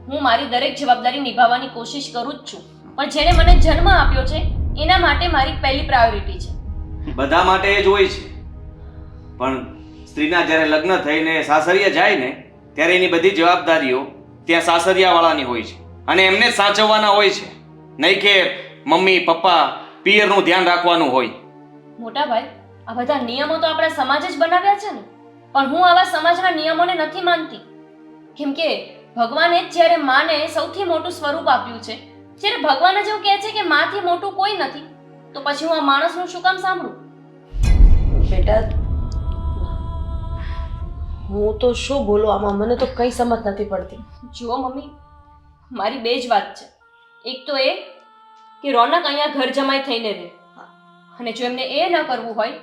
હું મારી દરેક જવાબદારી નિભાવવાની કોશિશ કરું જ છું, પણ જેને મને જન્મ આપ્યો છે એના માટે મારી પહેલી પ્રાયોરિટી છે. બધા માટે એ જ હોય છે, પણ સ્ત્રીના જ્યારે લગ્ન થઈને સાસરિયા જાય ને ત્યારે એની બધી જવાબદારીઓ ત્યાં સાસરિયાવાળાની હોય છે અને એમને જ સાચવવાના હોય છે, નહીં કે મમ્મી પપ્પા પિયરનું ધ્યાન રાખવાનું હોય. મોટા ભાઈ, આ બધા નિયમો તો આપણા સમાજ જ બનાવ્યા છે ને, પણ હું આવા સમાજના નિયમોને નથી માનતી. કેમ કે ભગવાને જ જ્યારે માને સૌથી મોટું સ્વરૂપ આપ્યું છે, જ્યારે ભગવાન જ એવું કહે છે કે માથી મોટું કોઈ નથી, તો પછી હું આ માણસનું શું કામ સાંભળું? બેટા, હું તો શું બોલું આમાં, મને તો કંઈ સમજ નથી પડતી. જુઓ મમ્મી, મારી બે જ વાત છે. એક તો એ કે રોનક અહીંયા ઘર જમાઈ થઈને રહે, અને જો એમને એ ન કરવું હોય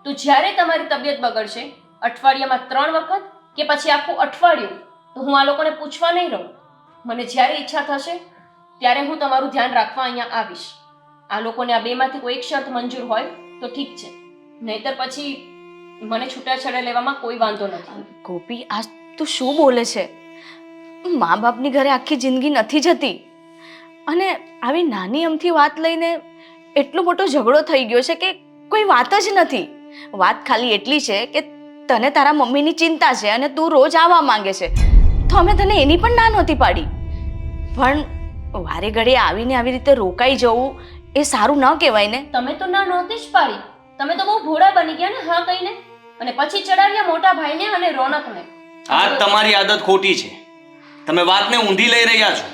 તો જ્યારે તમારી તબિયત બગડશે અઠવાડિયામાં 3 વખત કે પછી આખું અઠવાડિયું, તો હું આ લોકોને પૂછવા નહીં રહું. મને જ્યારે ઈચ્છા થશે ત્યારે હું તમારું ધ્યાન રાખવા અહીંયા આવીશ. આ લોકોને આ બેમાંથી કોઈ એક શરત મંજૂર હોય તો ઠીક છે, નહીતર પછી મને છૂટાછેડા લેવામાં કોઈ વાંધો નથી. ગોપી, આ તું શું બોલે છે? મા બાપની ઘરે આખી જિંદગી નથી જતી, અને આવી નાની અમથી વાત લઈને એટલો મોટો ઝઘડો થઈ ગયો છે કે કોઈ વાત જ નથી. વાત ખાલી એટલી છે કે તને તારા મમ્મીની ચિંતા છે અને તું રોજ આવવા માંગે છે, તો અમે તને એની પણ ના નહોતી પાડી. પણ વારે ઘડીએ આવીને આવી રીતે રોકાઈ જવું એ સારું ન કહેવાય ને. તમે તો ના નહોતી જ પાડી. તમે તો બહુ ભોળા બની ગયા ને હા કહીને, અને પછી ચડાવ્યા મોટા ભાઈને અને રોનકને. આ તમારી આદત ખોટી છે. તમે વાતને ઊંધી લઈ રહ્યા છો.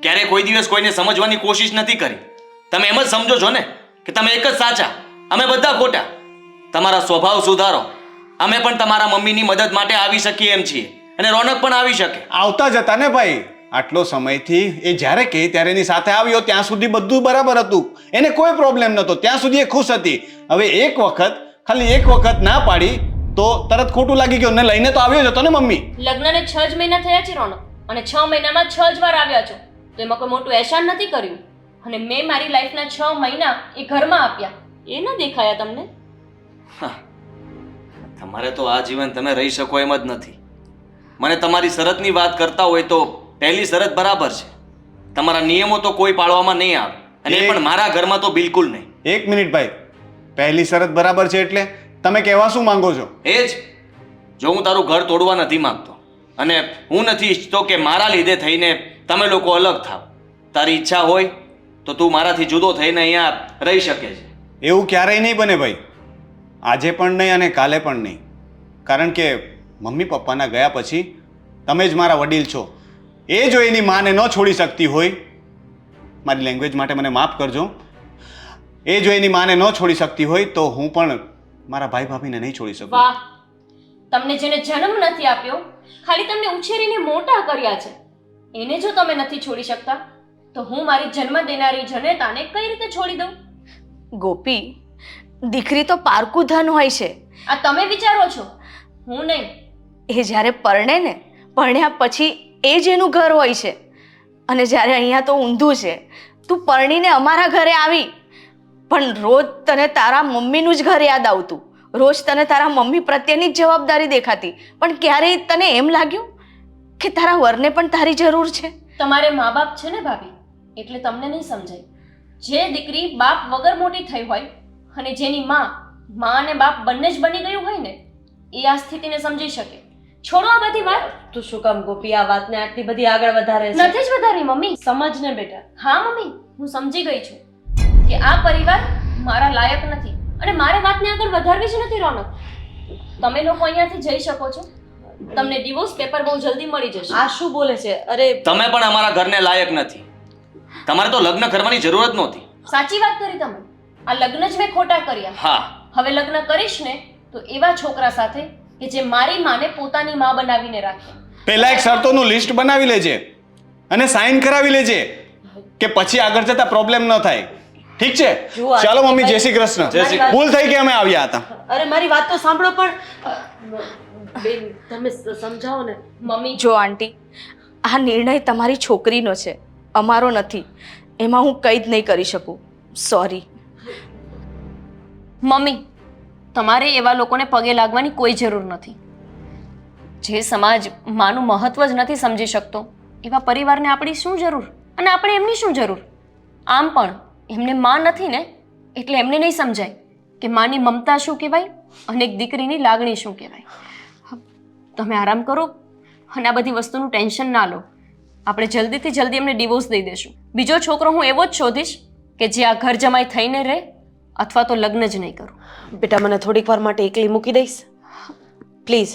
ક્યારે કોઈ દિવસ કોઈને સમજવાની કોશિશ નથી કરી. તમે એમ જ સમજો છો ને કે તમે એક જ સાચા, અમે બધા ખોટા. તમારા સ્વભાવ સુધારો. અમે પણ તમારા મમ્મીની મદદ માટે આવી શકીએ એમ છીએ, અને રોનક પણ આવી શકે. આવતા જતા ને ભાઈ, આટલો સમયથી એ જ્યારે કહે ત્યારે એની સાથે આવ્યો ત્યાં સુધી બધું બરાબર હતું, એને કોઈ પ્રોબ્લેમ નહોતો, ત્યાં સુધી એ ખુશ હતી. હવે ખાલી એક વખત ના પાડી તો તરત ખોટું લાગી ગયું ને લઈને તો આવ્યો જ હતો ને મમ્મી. લગ્નને 6 જ મહિના થયા છે રોનક, અને 6 મહિનામાં 6 જ વાર આવ્યા છો, તો એમાં કોઈ મોટું એહસાન નથી કર્યું. અને મેં મારી લાઈફના 6 મહિના એ ઘરમાં આપ્યા, એ ન દેખાયા તમને? તમારે તો આ જીવન તમે રહી શકો એમ જ નથી. મને તમારી શરતની વાત કરતા હોય તો પહેલી શરત બરાબર છે, તમારા નિયમો તો કોઈ પાળવામાં નહીં આવે, અને એ પણ મારા ઘરમાં તો બિલકુલ નહીં. એક મિનિટ ભાઈ, પહેલી શરત બરાબર છે એટલે તમે કહેવા શું માંગો છો? એ જ, જો હું તારું ઘર તોડવા નથી માંગતો, અને હું નથી ઈચ્છતો કે મારા લીધે થઈને તમે લોકો અલગ થાવ. તારી ઈચ્છા હોય તો તું મારાથી જુદો થઈને અહીંયા રહી શકે છે. એવું ક્યારેય નહીં બને ભાઈ, આજે પણ નહીં અને કાલે પણ નહીં. કારણ કે મમ્મી પપ્પાના ગયા પછી તમે જ મારા વડીલ છો. એ જો એની માને ન છોડી શકતી હોય, મારી લેંગ્વેજ માટે મને માફ કરજો, એ જો એની માને ન છોડી શકતી હોય તો હું પણ મારા ભાઈ ભાભીને નહીં છોડી શકું. વાહ, તમને જેને જન્મ નથી આપ્યો, ખાલી તમને ઉછેરીને મોટા કર્યા છે, એને જો તમે નથી છોડી શકતા, તો હું મારી જન્મ દેનારી જનેતાને કઈ રીતે છોડી દઉં? ગોપી, દીકરી તો પારકું ધન હોય છે. આ તમે વિચારો છો, હું નહીં. એ જ્યારે પરણે ને, પરણ્યા પછી એ જ એનું ઘર હોય છે. અને જ્યારે અહીંયા તો ઊંધું છે, તું પરણીને અમારા ઘરે આવી પણ રોજ તને તારા મમ્મીનું જ ઘર યાદ આવતું, રોજ તને તારા મમ્મી પ્રત્યેની જ જવાબદારી દેખાતી, પણ ક્યારેય તને એમ લાગ્યું કે તારા વરને પણ તારી જરૂર છે? તમારે મા બાપ છે ને ભાભી, એટલે તમને નહીં સમજાય. જે દીકરી બાપ વગર મોટી થઈ હોય અને જેની મા અને બાપ બંને જ બની ગયું હોય ને, એ આ સ્થિતિને સમજી શકે. છોડો આ બધી વાત. તું શું કામ ગોપી આ વાતને આટલી બધી આગળ વધારે છે? નથી જ વધારી મમ્મી. સમજ ને બેટા. હા મમ્મી, હું સમજી ગઈ છું કે આ પરિવાર મારા લાયક નથી, અને મારે વાતને આગળ વધારવી જ નથી. રોનક, તમે લોકો અહીંયાથી જઈ શકો છો. તમને ડિવોર્સ પેપર બહુ જલ્દી મળી જશે. આ શું બોલે છે? અરે તમે પણ અમારા ઘરને લાયક નથી. તમારે તો લગ્ન કરવાની જરૂર જ નહોતી. સાચી વાત કરી તમે. આ લગ્ન જ મેં ખોટા કર્યા. હા, હવે લગ્ન કરીશ ને તો એવા છોકરા સાથે કે જે મારી માને પોતાની માં બનાવીને રાખે. પહેલા એક શરતોનું લિસ્ટ બનાવી લેજે અને સાઇન કરાવી લેજે કે પછી આગળ જતા પ્રોબ્લેમ ન થાય. ઠીક છે? જુઓ, ચાલો મમ્મી, જય શ્રી કૃષ્ણ. જય શ્રી કૃષ્ણ. ભૂલ થઈ કે અમે આવ્યા હતા. અરે મારી વાત તો સાંભળો. પણ બેન તમે સમજાવો ને. મમ્મી, જો આંટી, આ નિર્ણય તમારી છોકરીનો છે, અમારો નથી. એમાં હું કંઈ જ નહીં કરી શકું. સોરી. મમ્મી, તમારે એવા લોકોને પગે લાગવાની કોઈ જરૂર નથી. જે સમાજ માનું મહત્વ જ નથી સમજી શકતો, એવા પરિવારને આપણી શું જરૂર, અને આપણે એમની શું જરૂર? આમ પણ એમને માં નથી ને, એટલે એમને નહીં સમજાય કે માની મમતા શું કહેવાય અને એક દીકરીની લાગણી શું કહેવાય. તમે આરામ કરો અને આ બધી વસ્તુનું ટેન્શન ના લો. આપણે જલ્દીથી જલ્દી એમને ડિવોર્સ દઈ દઈશું. બીજો છોકરો હું એવો જ શોધીશ કે જે આ ઘર જમાઈ થઈને રહે, અથવા તો લગ્ન જ નહીં કરું. બેટા મને થોડીક વાર માટે એકલી મૂકી દઈશ પ્લીઝ?